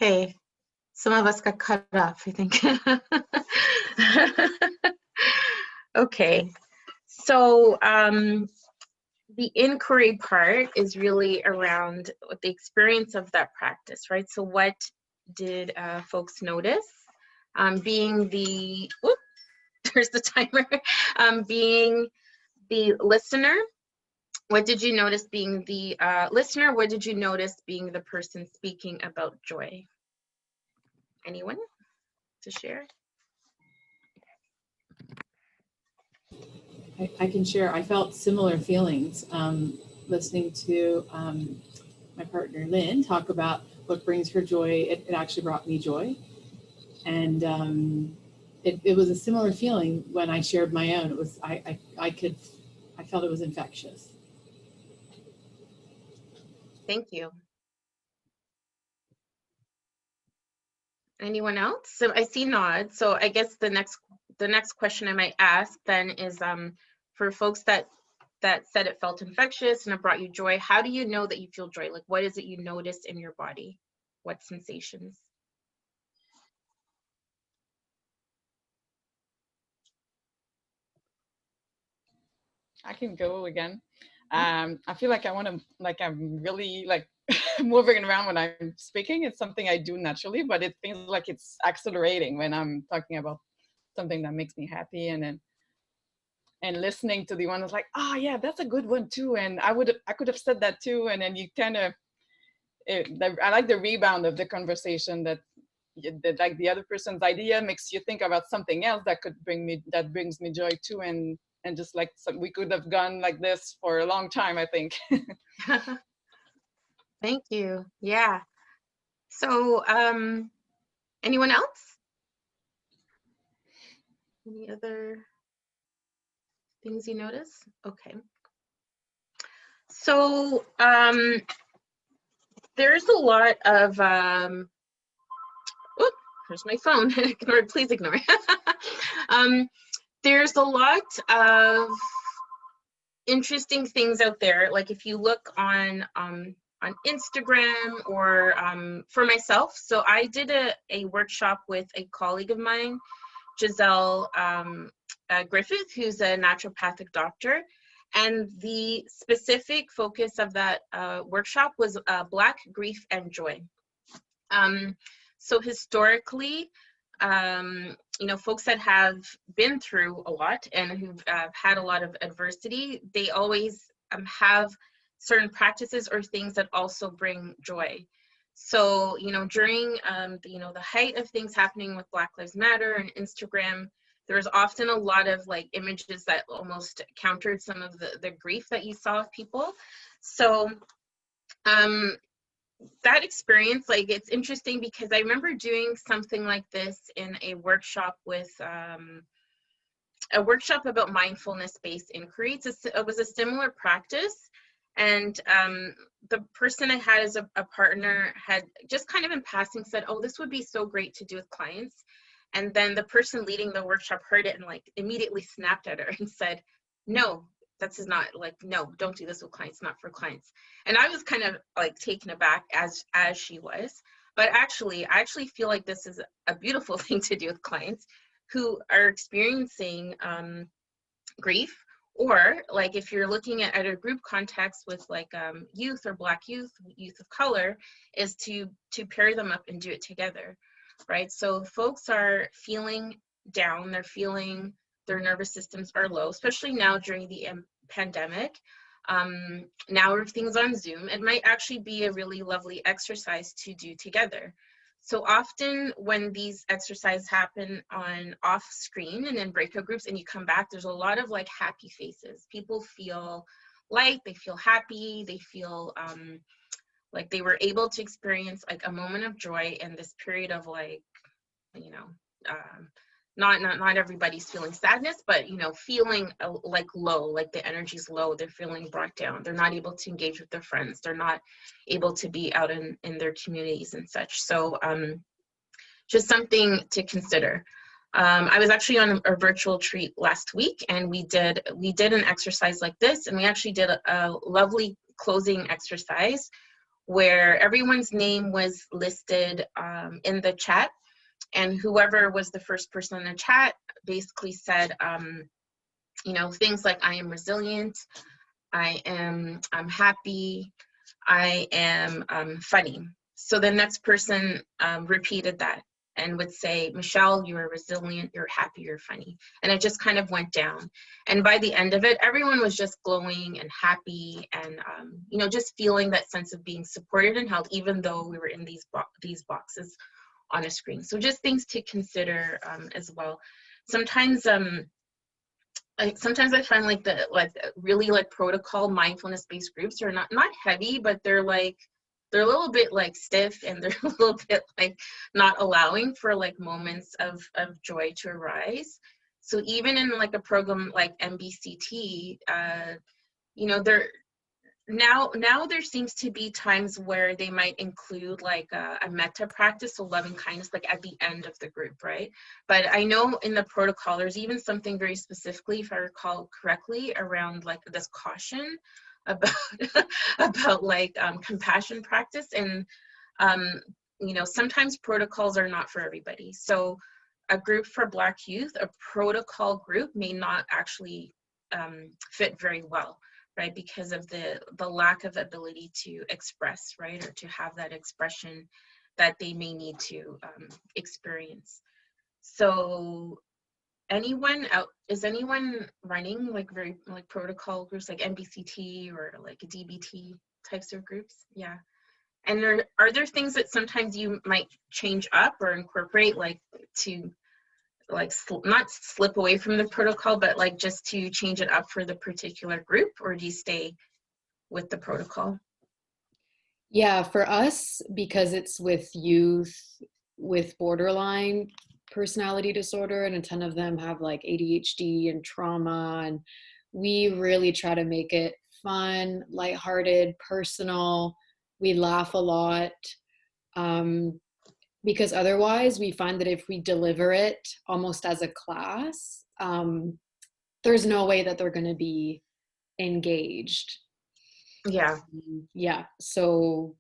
Okay, some of us got cut off, I think. Okay, so the inquiry part is really around the experience of that practice, right? So what did folks notice? Being the, whoop, there's the timer, being the listener. What did you notice being the listener? What did you notice being the person speaking about joy? Anyone to share? I can share. I felt similar feelings listening to my partner Lynn talk about what brings her joy. It actually brought me joy. And it was a similar feeling when I shared my own. It was, I felt it was infectious. Thank you. Anyone else? So I see nods. So I guess the next question I might ask then is for folks that said it felt infectious and it brought you joy, how do you know that you feel joy? Like, what is it you noticed in your body? What sensations? I can go again. I feel like I want to, like, I'm really like moving around when I'm speaking. It's something I do naturally, but it feels like it's accelerating when I'm talking about something that makes me happy, and listening to the one that's like, oh yeah, that's a good one too, and I could have said that too, and then you kind of, I like the rebound of the conversation that like the other person's idea makes you think about something else that brings me joy too, and just like we could have gone like this for a long time, I think. Thank you. Yeah. So anyone else? Any other things you notice? Okay. So there's a lot of oh, there's my phone. Ignore, please ignore. There's a lot of interesting things out there. Like if you look on Instagram or for myself. So I did a workshop with a colleague of mine, Giselle Griffith, who's a naturopathic doctor. And the specific focus of that workshop was Black grief and joy. So historically, you know, folks that have been through a lot and who've had a lot of adversity, they always have certain practices or things that also bring joy. So, you know, during, the height of things happening with Black Lives Matter and Instagram, there was often a lot of like images that almost countered some of the grief that you saw of people. So that experience, like, it's interesting because I remember doing something like this in a workshop with a workshop about mindfulness-based inquiry. It was a similar practice. And the person I had as a partner had just kind of in passing said, oh, this would be so great to do with clients. And then the person leading the workshop heard it and like immediately snapped at her and said, no, this is not, like, no, don't do this with clients, not for clients. And I was kind of like taken aback as she was. But actually, I actually feel like this is a beautiful thing to do with clients who are experiencing grief. Or like if you're looking at a group context with like youth or Black youth of color, is to pair them up and do it together, right? So folks are feeling down, they're feeling their nervous systems are low, especially now during the pandemic. Now everything's on Zoom. It might actually be a really lovely exercise to do together. So often when these exercises happen on off screen and in breakout groups and you come back, there's a lot of like happy faces. People feel light, they feel happy, they feel like they were able to experience like a moment of joy in this period of like, you know, not everybody's feeling sadness, but, you know, feeling like low, like the energy's low, they're feeling brought down, they're not able to engage with their friends, they're not able to be out in their communities and such. So just something to consider. I was actually on a virtual retreat last week, and we did an exercise like this, and we actually did a lovely closing exercise where everyone's name was listed in the chat, and whoever was the first person in the chat basically said, you know, things like, I am resilient, I'm happy, I am funny. So the next person repeated that and would say, Michelle, you are resilient, you're happy, you're funny. And it just kind of went down. And by the end of it, everyone was just glowing and happy and, you know, just feeling that sense of being supported and held, even though we were in these boxes on a screen. So just things to consider as well. Sometimes, sometimes I find like really protocol mindfulness-based groups are not heavy, but they're a little bit like stiff, and they're a little bit like not allowing for like moments of joy to arise. So even in like a program like MBCT, you know, now there seems to be times where they might include like a metta practice, so loving kindness, like at the end of the group, right? But I know in the protocol, there's even something very specifically, if I recall correctly, around like this caution about about like compassion practice. And you know, sometimes protocols are not for everybody. So a group for Black youth, a protocol group may not actually fit very well, right? Because of the lack of ability to express, right? Or to have that expression that they may need to experience. So is anyone running like very like protocol groups like MBCT or like DBT types of groups? Yeah. And are there things that sometimes you might change up or incorporate, like to like not slip away from the protocol, but like just to change it up for the particular group, or do you stay with the protocol? Yeah, for us, because it's with youth with borderline personality disorder, and a ton of them have like ADHD and trauma, and we really try to make it fun, lighthearted, personal. We laugh a lot, because otherwise we find that if we deliver it almost as a class, there's no way that they're going to be engaged. Yeah. Yeah. So,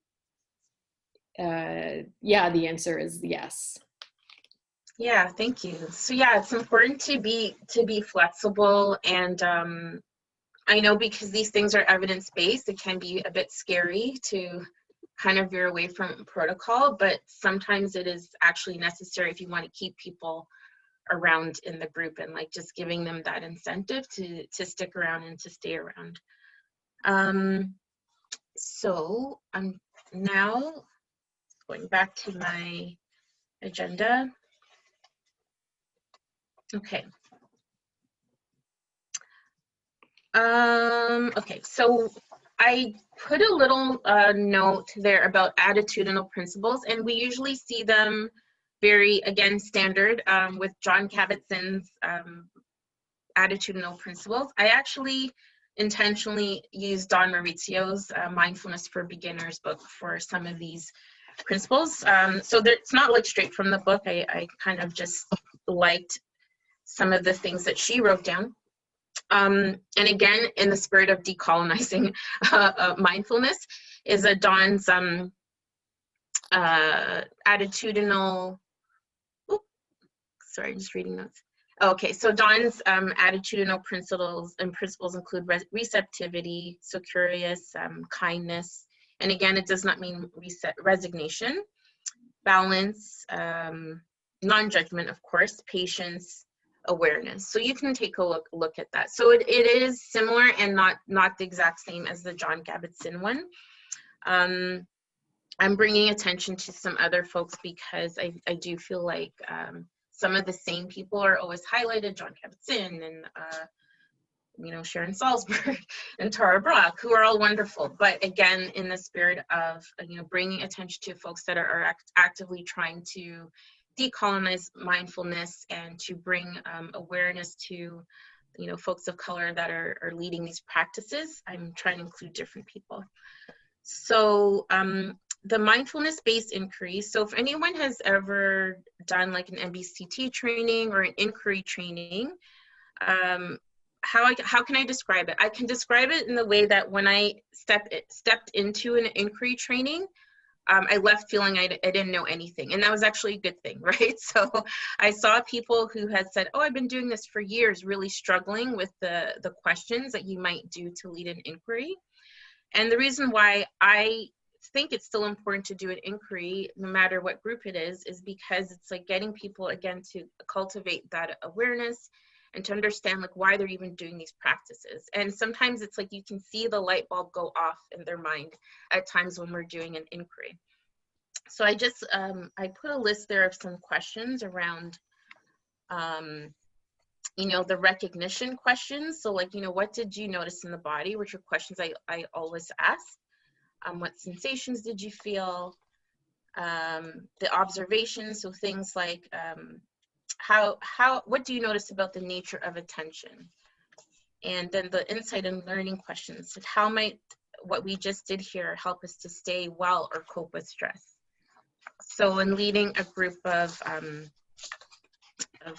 yeah, the answer is yes. Yeah, thank you. So yeah, it's important to be flexible, and I know because these things are evidence-based, it can be a bit scary to kind of veer away from protocol, but sometimes it is actually necessary if you want to keep people around in the group, and like just giving them that incentive to stick around and to stay around. So I'm now going back to my agenda. Okay. Okay, so I put a little note there about attitudinal principles, and we usually see them very, again, standard with John Kabat-Zinn's attitudinal principles. I actually intentionally used Don Maurizio's Mindfulness for Beginners book for some of these principles. So it's not like straight from the book. I kind of just liked some of the things that she wrote down. And again, in the spirit of decolonizing mindfulness, is a Don's attitudinal, sorry, just reading notes. Okay, so Don's attitudinal principles include receptivity, so curious, kindness, and again, it does not mean resignation, balance, non-judgment, of course, patience, awareness. So you can take a look at that. So it is similar and not the exact same as the John Kabat-Zinn one. I'm bringing attention to some other folks because I do feel like some of the same people are always highlighted, John Kabat-Zinn and you know, Sharon Salzberg and Tara Brach, who are all wonderful. But again, in the spirit of, you know, bringing attention to folks that are actively trying to decolonize mindfulness and to bring awareness to, you know, folks of color that are leading these practices, I'm trying to include different people. So the mindfulness-based inquiry. So if anyone has ever done like an MBCT training or an inquiry training, how can I describe it? I can describe it in the way that when I stepped into an inquiry training, I left feeling I didn't know anything. And that was actually a good thing, right? So I saw people who had said, oh, I've been doing this for years, really struggling with the questions that you might do to lead an inquiry. And the reason why I think it's still important to do an inquiry, no matter what group it is because it's like getting people, again, to cultivate that awareness and to understand like why they're even doing these practices. And sometimes it's like you can see the light bulb go off in their mind at times when we're doing an inquiry. So I just, I put a list there of some questions around, you know, the recognition questions. So like, you know, what did you notice in the body, which are questions I always ask. What sensations did you feel? The observations, so things like, what do you notice about the nature of attention? And then the insight and learning questions. How might what we just did here help us to stay well or cope with stress? So in leading a group of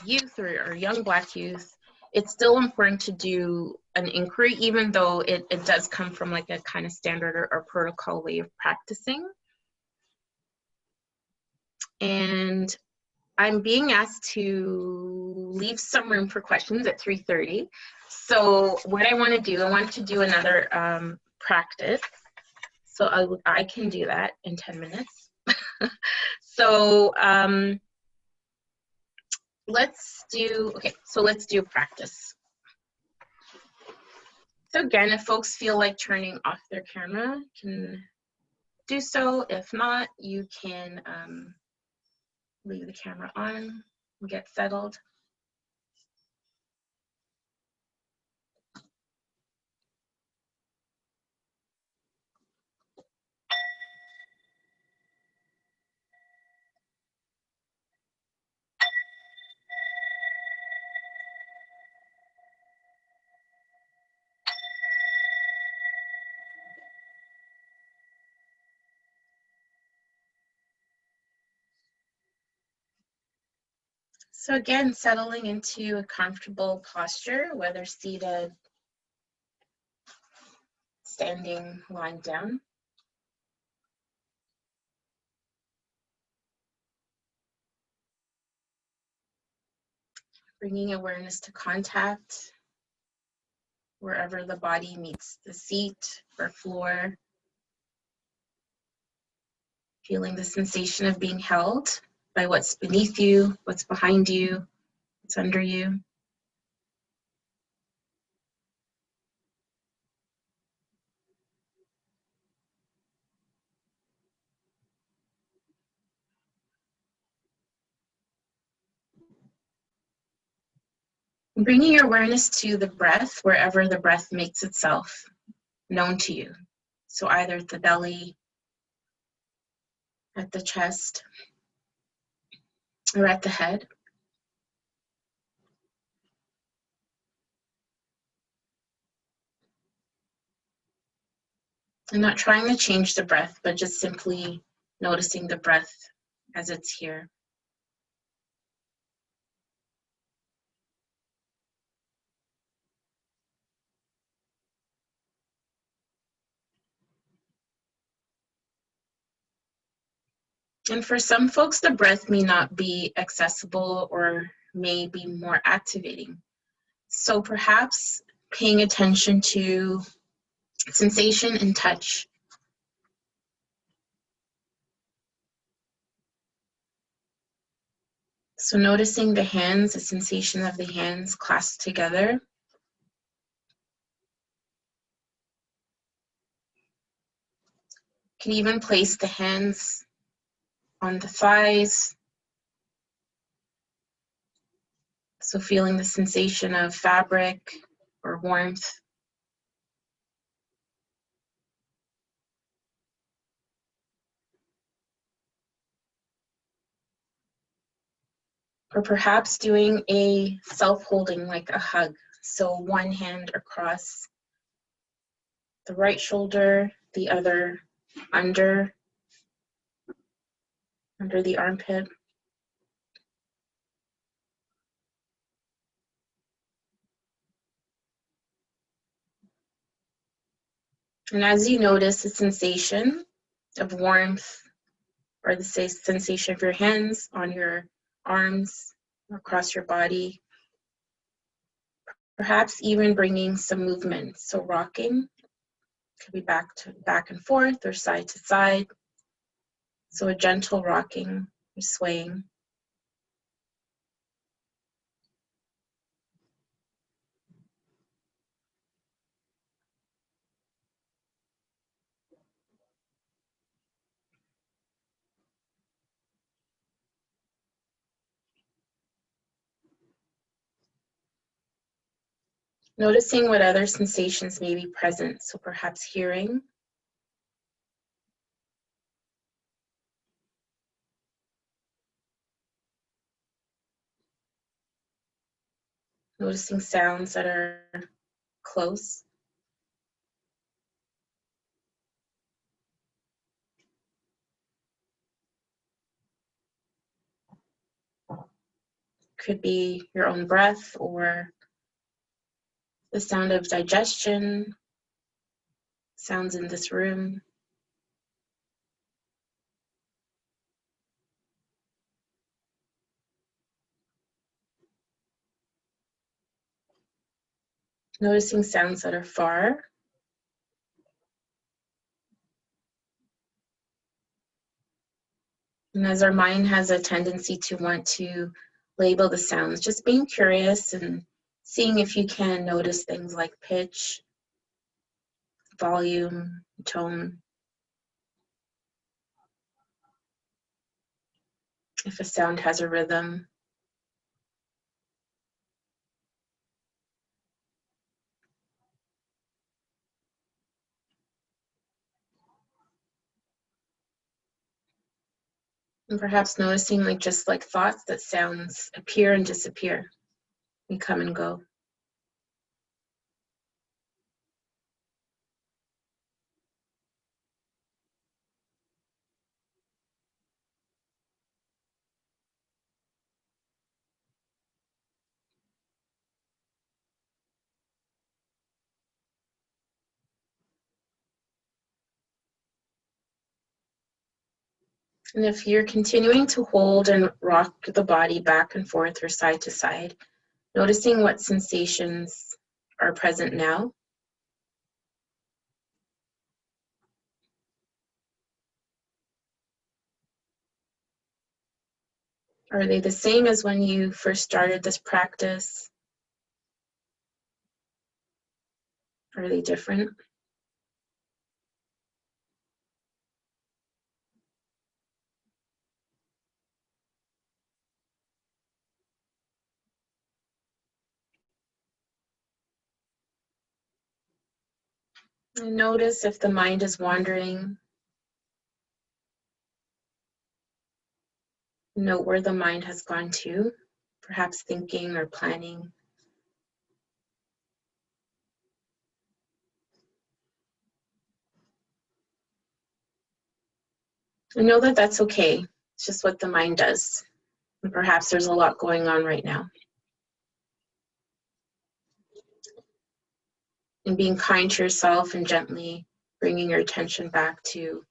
youth or young Black youth, it's still important to do an inquiry, even though it does come from like a kind of standard or protocol way of practicing. And I'm being asked to leave some room for questions at 3:30. So what I want to do, I want to do another practice. So I can do that in 10 minutes. So let's do a practice. So again, if folks feel like turning off their camera, can do so. If not, you can leave the camera on and get settled. So again, settling into a comfortable posture, whether seated, standing, lying down. Bringing awareness to contact, wherever the body meets the seat or floor. Feeling the sensation of being held by what's beneath you, what's behind you, what's under you. Bringing your awareness to the breath, wherever the breath makes itself known to you. So either at the belly, at the chest, or at the head. And not trying to change the breath, but just simply noticing the breath as it's here. And for some folks, the breath may not be accessible or may be more activating. So perhaps paying attention to sensation and touch. So noticing the hands, the sensation of the hands clasped together. You can even place the hands on the thighs. So feeling the sensation of fabric or warmth. Or perhaps doing a self-holding, like a hug. So one hand across the right shoulder, the other under the armpit. And as you notice the sensation of warmth or the sensation of your hands on your arms across your body, perhaps even bringing some movement. So rocking could be back and forth or side to side. So a gentle rocking or swaying. Noticing what other sensations may be present. So perhaps hearing, noticing sounds that are close. Could be your own breath or the sound of digestion, sounds in this room. Noticing sounds that are far. And as our mind has a tendency to want to label the sounds, just being curious and seeing if you can notice things like pitch, volume, tone. If a sound has a rhythm. And perhaps noticing just like thoughts that sounds appear and disappear and come and go. And if you're continuing to hold and rock the body back and forth or side to side, noticing what sensations are present now. Are they the same as when you first started this practice? Are they different? And notice if the mind is wandering. Note where the mind has gone to, perhaps thinking or planning. And know that that's okay. It's just what the mind does. And perhaps there's a lot going on right now. And being kind to yourself and gently bringing your attention back to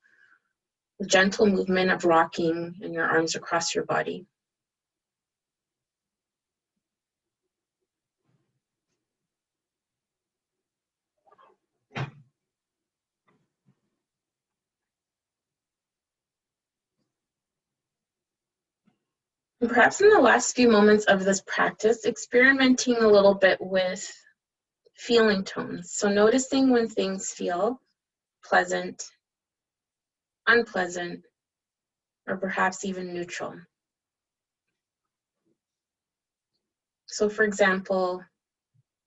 the gentle movement of rocking and your arms across your body. And perhaps in the last few moments of this practice, experimenting a little bit with feeling tones. So noticing when things feel pleasant, unpleasant, or perhaps even neutral. So for example,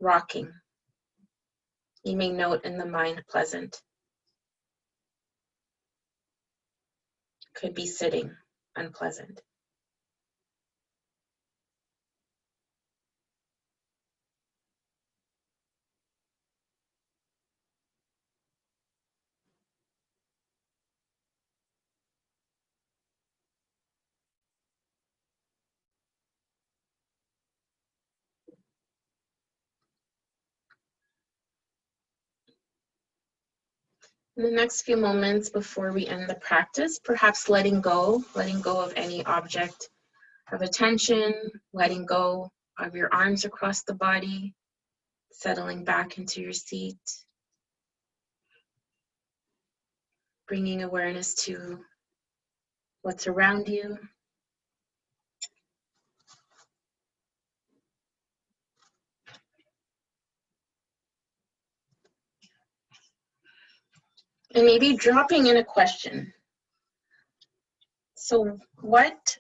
rocking. You may note in the mind pleasant. Could be sitting, unpleasant. In the next few moments before we end the practice, perhaps letting go of any object of attention, letting go of your arms across the body, settling back into your seat, bringing awareness to what's around you. And maybe dropping in a question. So what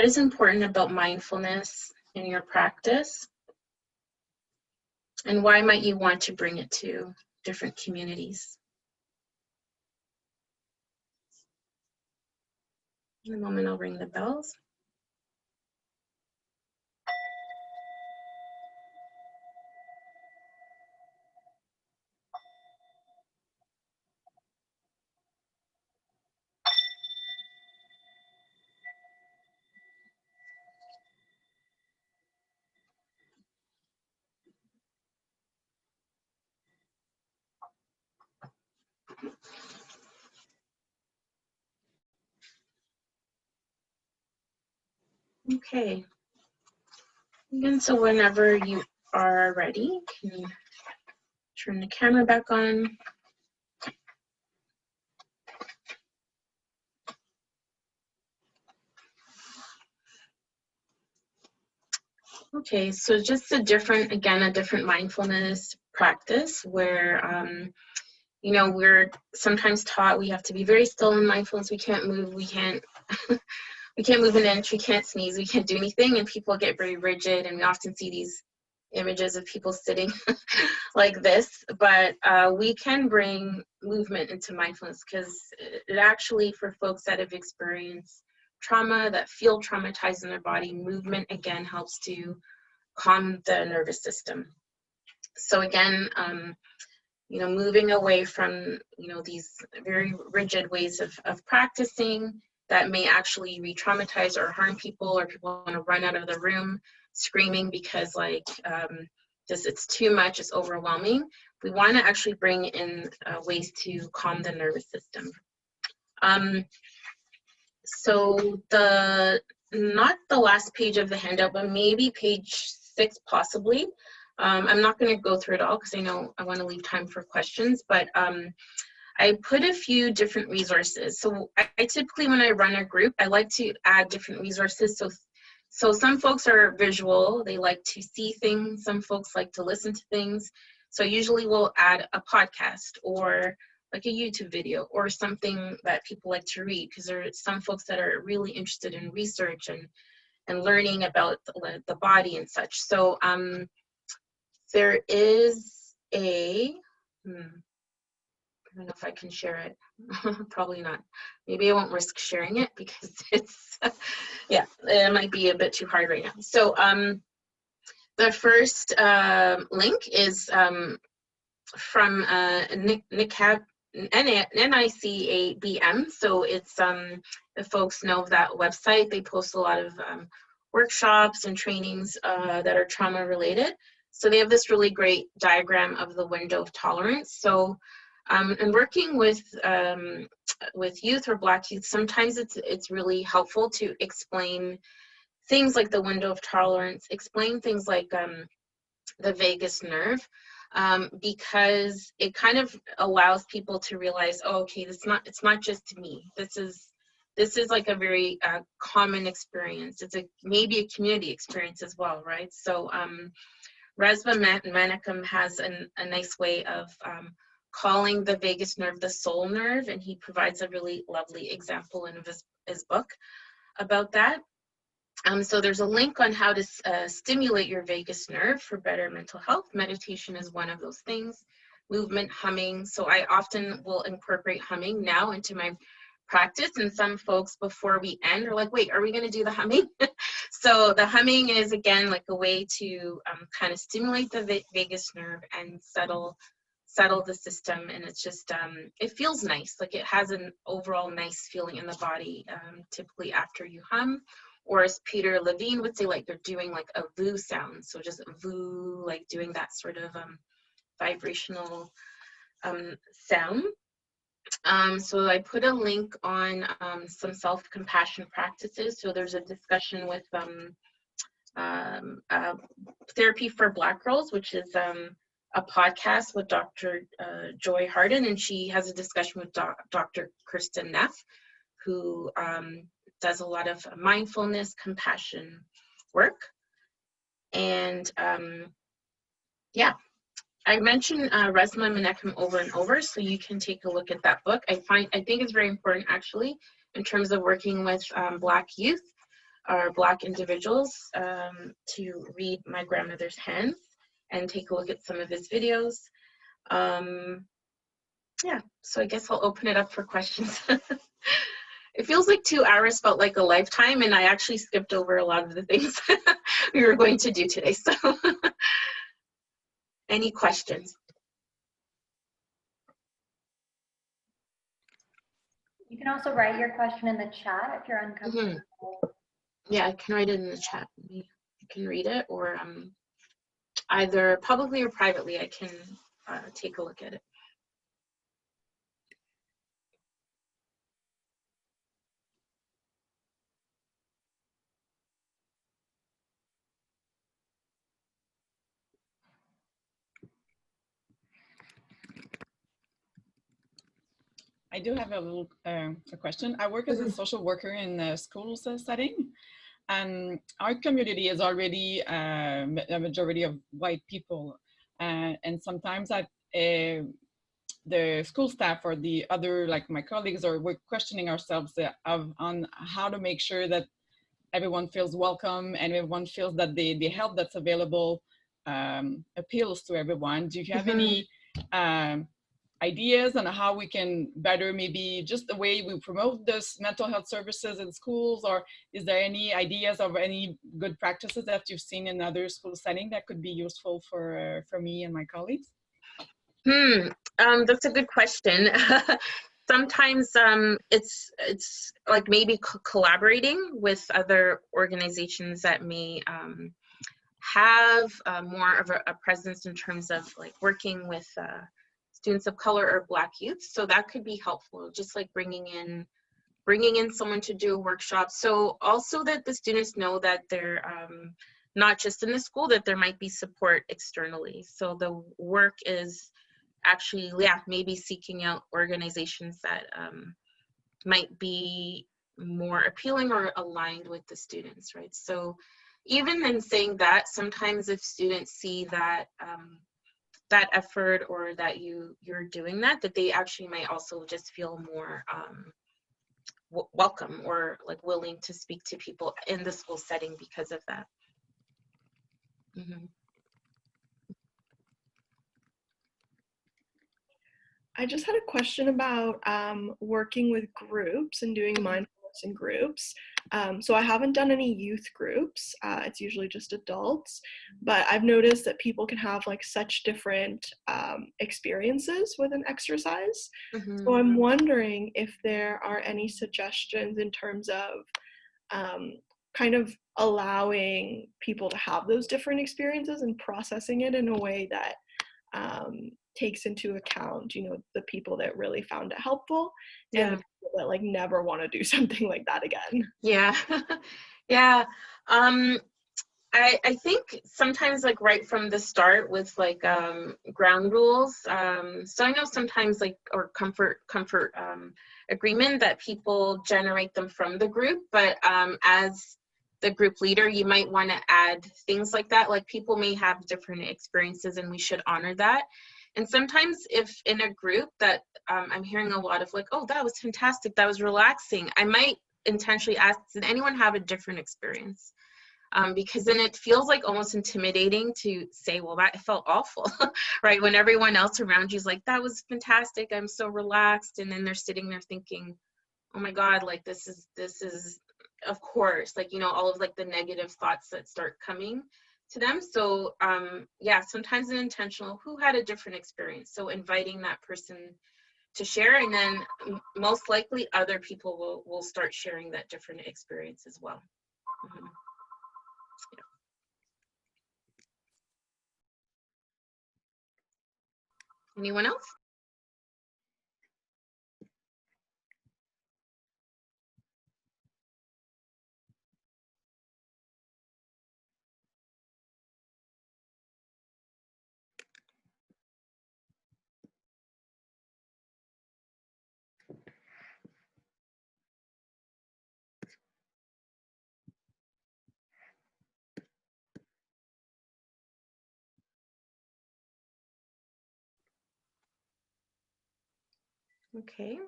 is important about mindfulness in your practice? And why might you want to bring it to different communities? In a moment, I'll ring the bells. Okay. And so whenever you are ready, you can turn the camera back on. Okay, so just a different mindfulness practice where, you know, we're sometimes taught we have to be very still in mindfulness. We can't move, we can't move an inch, we can't sneeze, we can't do anything, and people get very rigid, and we often see these images of people sitting like this, but we can bring movement into mindfulness, because it actually, for folks that have experienced trauma, that feel traumatized in their body, movement again helps to calm the nervous system. So again, you know, moving away from, you know, these very rigid ways of practicing that may actually re-traumatize or harm people, or people want to run out of the room screaming because like just it's too much, it's overwhelming. We want to actually bring in ways to calm the nervous system. So not the last page of the handout, but maybe page 6 possibly. I'm not going to go through it all because I know I want to leave time for questions, but I put a few different resources. So I typically, when I run a group, I like to add different resources. So some folks are visual, they like to see things. Some folks like to listen to things. So usually we'll add a podcast or like a YouTube video or something that people like to read, because there are some folks that are really interested in research and learning about the body and such. So there is a, I don't know if I can share it. Probably not. Maybe I won't risk sharing it because it's, yeah, it might be a bit too hard right now. So the first link is from NICABM. So it's, if folks know that website, they post a lot of workshops and trainings that are trauma related. So they have this really great diagram of the window of tolerance. So and working with youth or Black youth, sometimes it's really helpful to explain things like the window of tolerance, explain things like the vagus nerve, because it kind of allows people to realize, oh, okay, it's not just me. This is like a very common experience. It's maybe a community experience as well, right? So Resva Manicum has a nice way of calling the vagus nerve the soul nerve, and he provides a really lovely example in his book about that. So there's a link on how to stimulate your vagus nerve for better mental health. Meditation is one of those things. Movement, humming. So I often will incorporate humming now into my practice, and some folks before we end are like, wait, are we going to do the humming? So the humming is again like a way to kind of stimulate the vagus nerve and settle the system, and it's just it feels nice, like it has an overall nice feeling in the body, typically after you hum, or as Peter Levine would say, like they're doing like a VOO sound, so just VOO, like doing that sort of vibrational sound. So I put a link on some self-compassion practices. So there's a discussion with Therapy for Black Girls, which is a podcast with Dr. Joy Harden, and she has a discussion with Dr. Kristen Neff, who does a lot of mindfulness, compassion work. And yeah, I mentioned Resmaa Menakem over and over, so you can take a look at that book. I think it's very important, actually, in terms of working with Black youth or Black individuals, to read My Grandmother's Hands and take a look at some of his videos. Yeah, so I guess I'll open it up for questions. It feels like 2 hours felt like a lifetime, and I actually skipped over a lot of the things we were going to do today. So any questions? You can also write your question in the chat if you're uncomfortable. Yeah, I can write it in the chat. Maybe I can read it, or either publicly or privately, I can take a look at it. I do have a little a question. I work as a social worker in a school setting, and our community is already a majority of white people, and sometimes the school staff or the other, like my colleagues, or we're questioning ourselves on how to make sure that everyone feels welcome and everyone feels that the help that's available appeals to everyone. Do you have any ideas on how we can better, maybe just the way we promote this mental health services in schools, or is there any ideas of any good practices that you've seen in other school settings that could be useful for me and my colleagues? That's a good question. Sometimes it's like maybe collaborating with other organizations that may have more of a presence in terms of like working with students of color or Black youth. So that could be helpful, just like bringing in someone to do a workshop. So also that the students know that they're not just in the school, that there might be support externally. So the work is actually, yeah, maybe seeking out organizations that might be more appealing or aligned with the students, right? So even in saying that, sometimes if students see that that effort, or that you're doing that they actually might also just feel more welcome, or like willing to speak to people in the school setting because of that. I just had a question about working with groups and doing mindfulness in groups. So I haven't done any youth groups. It's usually just adults, but I've noticed that people can have like such different experiences with an exercise. So I'm wondering if there are any suggestions in terms of kind of allowing people to have those different experiences and processing it in a way that takes into account, you know, the people that really found it helpful and the people that like never want to do something like that again. Yeah. Yeah. I think sometimes like right from the start with like ground rules. So I know sometimes like, or comfort agreement, that people generate them from the group, but as the group leader, you might want to add things like that. Like people may have different experiences and we should honor that. And sometimes if in a group that I'm hearing a lot of like, oh, that was fantastic, that was relaxing, I might intentionally ask, did anyone have a different experience? Because then it feels like almost intimidating to say, well, that felt awful, right? When everyone else around you is like, that was fantastic, I'm so relaxed. And then they're sitting there thinking, oh my God, like this is, of course, like, you know, all of like the negative thoughts that start coming to them. So yeah, sometimes an intentional, who had a different experience? So inviting that person to share, and then most likely other people will start sharing that different experience as well. Anyone else? Okay.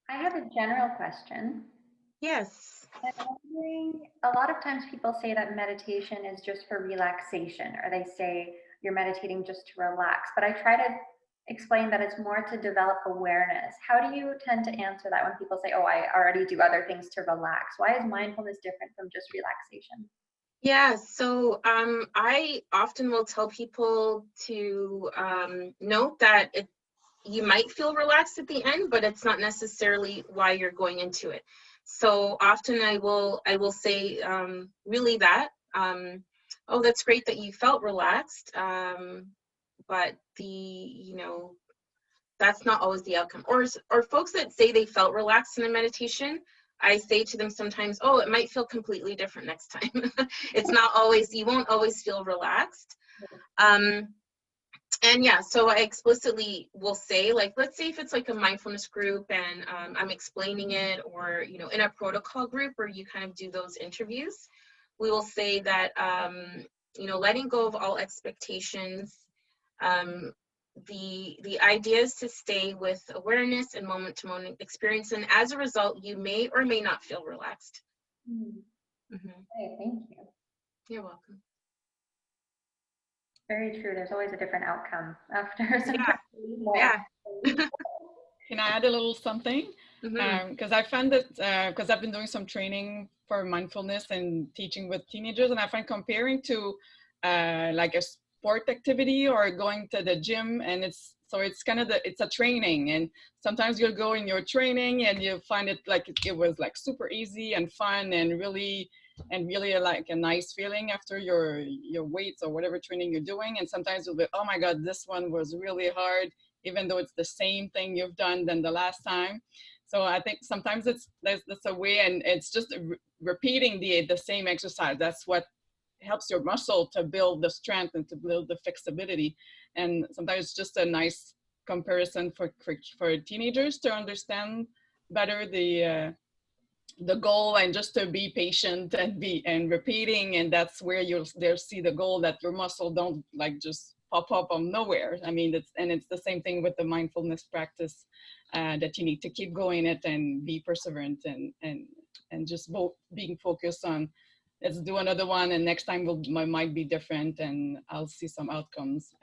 I have a general question. Yes. I'm wondering, a lot of times people say that meditation is just for relaxation, or they say you're meditating just to relax, but I try to explain that it's more to develop awareness. How do you tend to answer that when people say, oh, I already do other things to relax? Why is mindfulness different from just relaxation? Yeah, so I often will tell people to note that you might feel relaxed at the end, but it's not necessarily why you're going into it. So often I will say really that, oh, that's great that you felt relaxed, but that's not always the outcome. Or folks that say they felt relaxed in a meditation, I say to them sometimes, oh, it might feel completely different next time. It's not always, you won't always feel relaxed. And yeah, so I explicitly will say, like, let's say if it's like a mindfulness group and I'm explaining it, or, in a protocol group where you kind of do those interviews, we will say that, letting go of all expectations, the idea is to stay with awareness and moment-to-moment experience, and as a result, you may or may not feel relaxed. Okay, thank you. You're welcome. Very true. There's always a different outcome after some Yeah. Can I add a little something? Because I find that, because I've been doing some training for mindfulness and teaching with teenagers, and I find comparing to like a sport activity or going to the gym, and it's kind of it's a training, and sometimes you'll go in your training and you find it like it was like super easy and fun and really like a nice feeling after your weights or whatever training you're doing, and sometimes you'll be, oh my god, this one was really hard, even though it's the same thing you've done than the last time. So I think sometimes that's a way, and it's just repeating the same exercise. That's what helps your muscle to build the strength and to build the flexibility. And sometimes it's just a nice comparison for teenagers to understand better the goal, and just to be patient and repeating, and that's where you'll see the goal, that your muscle don't like just pop up on nowhere. I mean, it's the same thing with the mindfulness practice, that you need to keep going it and be perseverant and just being focused on, let's do another one, and next time might be different, and I'll see some outcomes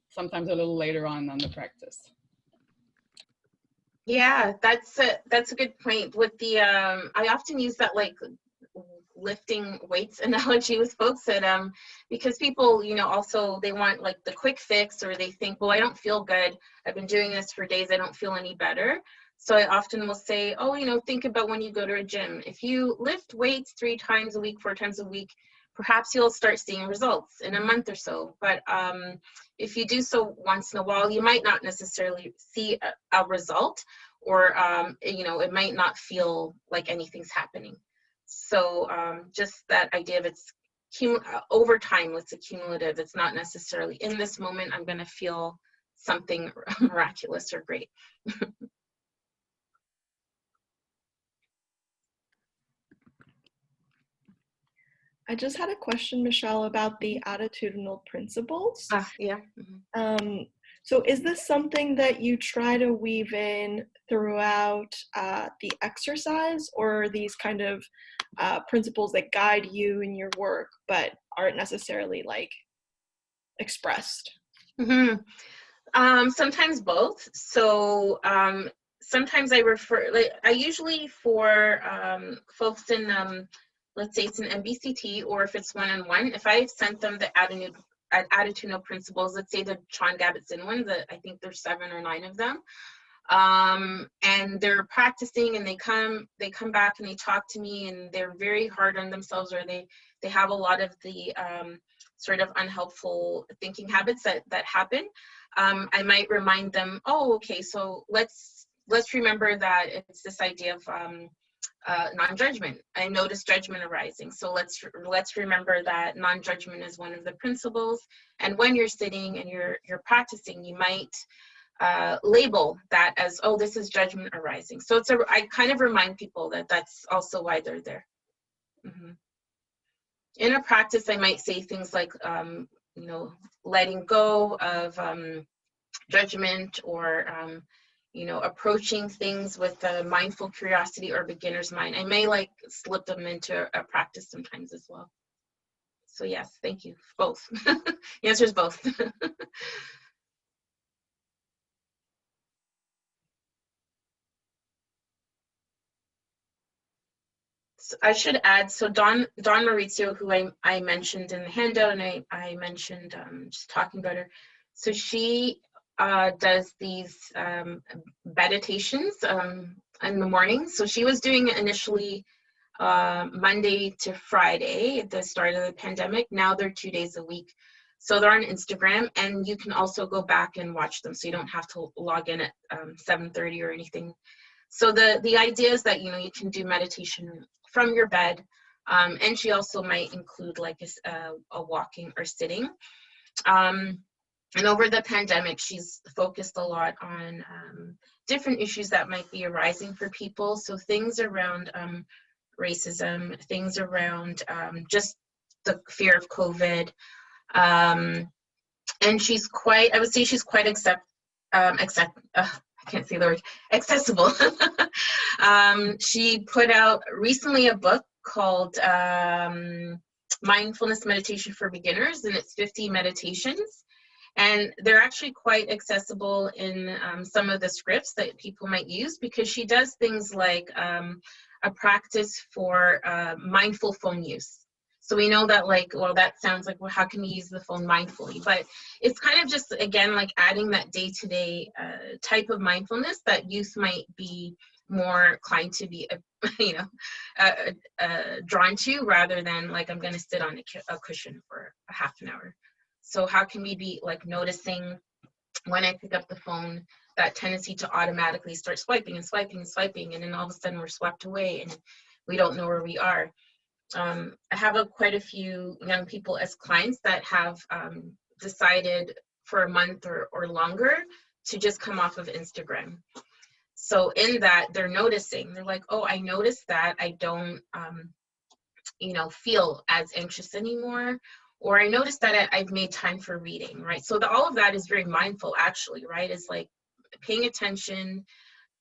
sometimes a little later on the practice. Yeah, that's a good point. With the I often use that like lifting weights analogy with folks, that because people, also they want like the quick fix, or they think, well, I don't feel good, I've been doing this for days, I don't feel any better. So I often will say, oh, think about when you go to a gym. If you lift weights 3 times a week, 4 times a week, perhaps you'll start seeing results in a month or so. But if you do so once in a while, you might not necessarily see a result, or it might not feel like anything's happening. So just that idea of it's over time, it's accumulative. It's not necessarily in this moment I'm going to feel something miraculous or great. I just had a question, Michelle, about the attitudinal principles. Yeah. So is this something that you try to weave in throughout the exercise, or are these kind of principles that guide you in your work but aren't necessarily like expressed? Sometimes both. So sometimes I usually for folks in let's say it's an MBCT, or if it's one-on-one, if I've sent them the attitudinal principles, let's say the Sean Gabbett-Zinn ones, I think there's 7 or 9 of them, and they're practicing, and they come back and they talk to me, and they're very hard on themselves, or they have a lot of the sort of unhelpful thinking habits that happen. I might remind them, oh, okay, so let's remember that it's this idea of non-judgment. I notice judgment arising, so let's remember that non-judgment is one of the principles. And when you're sitting and you're practicing, you might label that as, oh, this is judgment arising. So I kind of remind people that that's also why they're there. In a practice, I might say things like, letting go of judgment or you know, approaching things with a mindful curiosity or beginner's mind. I may like slip them into a practice sometimes as well. So yes, thank you, both. The answer is both. So I should add, so Dawn Maurizio, who I mentioned in the handout, and I mentioned just talking about her. So she does these meditations in the morning. So she was doing it initially Monday to Friday at the start of the pandemic. Now they're 2 days a week. So they're on Instagram, and you can also go back and watch them. So you don't have to log in at 7:30 or anything. So the idea is that, you know, you can do meditation from your bed, and she also might include like a walking or sitting. And over the pandemic, she's focused a lot on different issues that might be arising for people. So things around racism, things around just the fear of COVID. And she's quite, I would say she's quite I can't say the word, accessible. She put out recently a book called Mindfulness Meditation for Beginners, and it's 50 meditations. And they're actually quite accessible in some of the scripts that people might use, because she does things like a practice for mindful phone use. So we know that, like, well, that sounds like, well, how can we use the phone mindfully? But it's kind of just, again, like adding that day-to-day type of mindfulness that youth might be more inclined to be, you know, drawn to, rather than like, I'm going to sit on a cushion for a half an hour. So how can we be like noticing when I pick up the phone, that tendency to automatically start swiping and swiping and swiping, and then all of a sudden we're swept away and we don't know where we are. I have quite a few young people as clients that have decided for a month or longer to just come off of Instagram. So in that, they're noticing, they're like, oh, I noticed that I don't, you know, feel as anxious anymore. Or I noticed that I've made time for reading, right? So all of that is very mindful, actually, right? It's like paying attention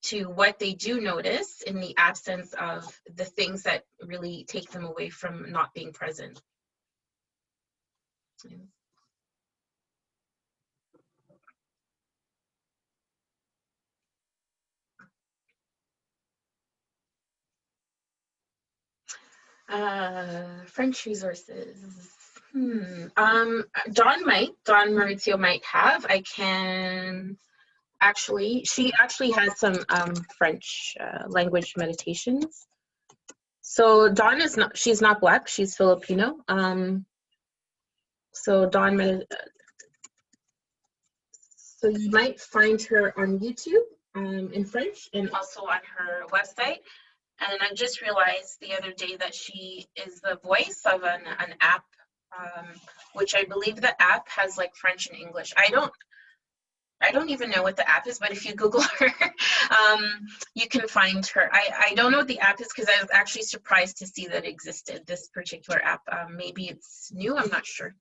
to what they do notice in the absence of the things that really take them away from not being present. French resources. Dawn Maurizio might have. I can actually, she actually has some French language meditations. So Dawn is not, she's not Black, she's Filipino. So Dawn, so you might find her on YouTube in French, and also on her website. And I just realized the other day that she is the voice of an app, which I believe the app has like French and English. I don't even know what the app is, but if you Google her, you can find her. I don't know what the app is, because I was actually surprised to see that it existed, this particular app. Maybe it's new, I'm not sure.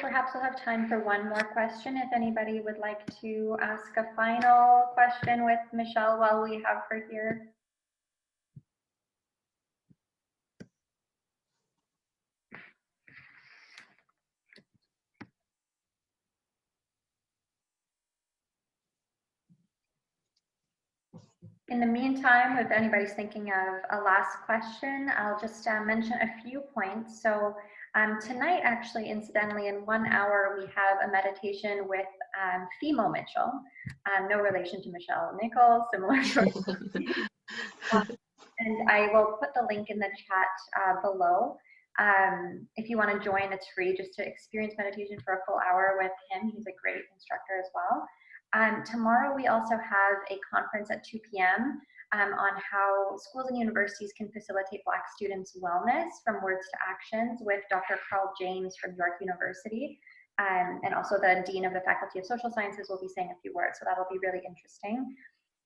Perhaps we'll have time for one more question if anybody would like to ask a final question with Michelle while we have her here. In the meantime, if anybody's thinking of a last question, I'll just mention a few points. So tonight, actually, incidentally, in 1 hour, we have a meditation with Fimo Mitchell. No relation to Michelle Nicholls, similar. And I will put the link in the chat below. If you want to join, it's free just to experience meditation for a full hour with him. He's a great instructor as well. Tomorrow we also have a conference at 2 p.m. On how schools and universities can facilitate Black students' wellness from words to actions with Dr. Carl James from York University. And also the Dean of the Faculty of Social Sciences will be saying a few words, so that'll be really interesting.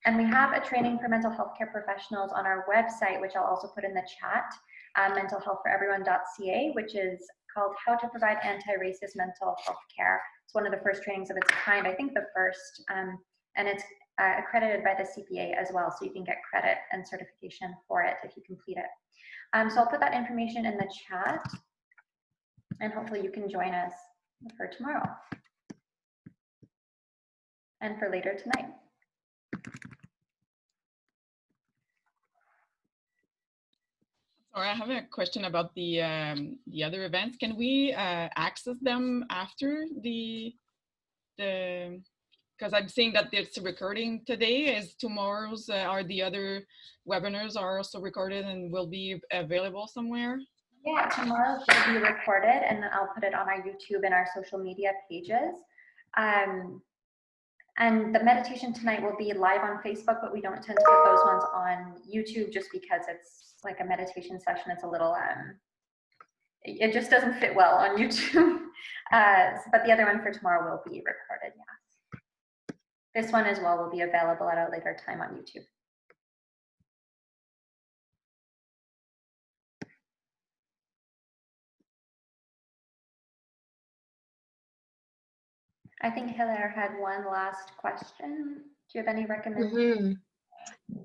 And we have a training for mental health care professionals on our website, which I'll also put in the chat, mentalhealthforeveryone.ca, which is called How to Provide Anti-Racist Mental Health Care. It's one of the first trainings of its kind, I think the first, and it's accredited by the CPA as well, so you can get credit and certification for it if you complete it. So I'll put that information in the chat, and hopefully you can join us for tomorrow and for later tonight. Sorry, I have a question about the other events. Can we access them after because I'm seeing that it's recording today. Is tomorrow's are the other webinars are also recorded and will be available somewhere? Yeah, tomorrow will be recorded, and I'll put it on our YouTube and our social media pages. And the meditation tonight will be live on Facebook, but we don't tend to put those ones on YouTube just because it's like a meditation session. It's a little, it just doesn't fit well on YouTube. But the other one for tomorrow will be recorded, yes. This one as well will be available at a later time on YouTube. I think Hilaire had one last question. Do you have any recommendations?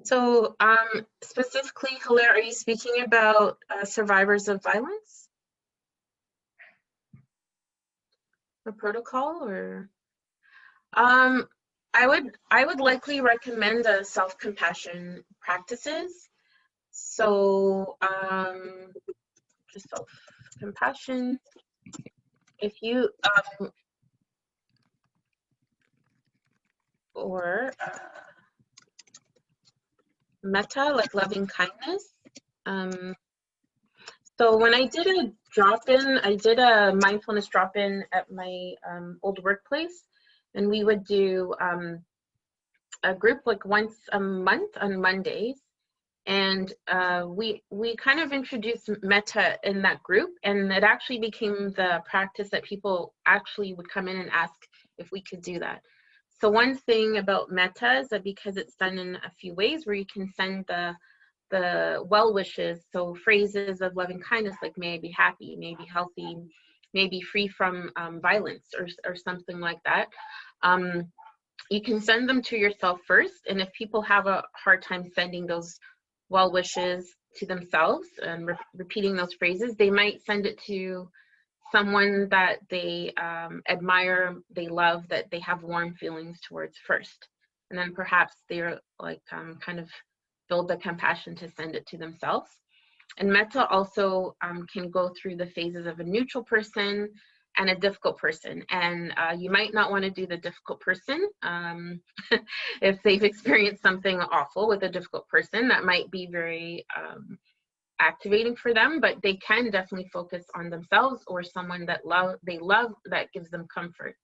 So specifically, Hilaire, are you speaking about survivors of violence? A protocol, or? I would likely recommend self-compassion practices. So just self-compassion. If you or metta, like loving kindness. So when I did a drop-in, I did a mindfulness drop-in at my old workplace, and we would do a group like once a month on Mondays, and we kind of introduced metta in that group, and it actually became the practice that people actually would come in and ask if we could do that. So one thing about metta is that because it's done in a few ways where you can send the well wishes, so phrases of loving kindness like may I be happy, may I be healthy, may I be free from violence or something like that. You can send them to yourself first, and if people have a hard time sending those well wishes to themselves and repeating those phrases, they might send it to someone that they admire, they love, that they have warm feelings towards first. And then perhaps they're like kind of build the compassion to send it to themselves. And metta also can go through the phases of a neutral person and a difficult person. And you might not want to do the difficult person. If they've experienced something awful with a difficult person, that might be very activating for them, but they can definitely focus on themselves or someone that they love that gives them comfort.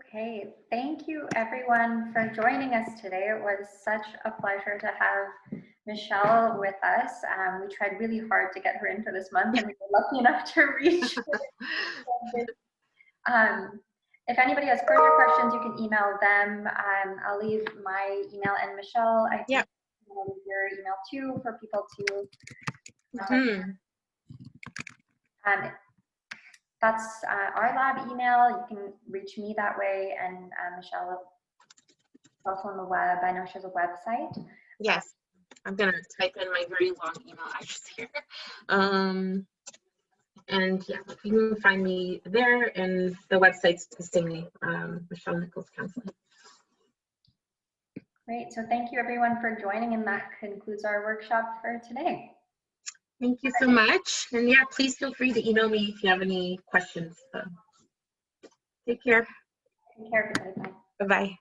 Okay, thank you everyone for joining us today. It was such a pleasure to have Michelle with us. We tried really hard to get her in for this month, and we were lucky enough to reach her. If anybody has further questions, you can email them. I'll leave my email, and Michelle, I think I'll leave your email too for people to that's our lab email. You can reach me that way, and Michelle is also on the web. I know she has a website. Yes, I'm gonna type in my very long email address here. And yeah, you can find me there, and the website's the same, Michelle Nicholls Counseling. Great, so thank you everyone for joining, and that concludes our workshop for today. Thank you so much. And yeah, please feel free to email me if you have any questions. Take care. Take care, everybody. Bye. Bye-bye.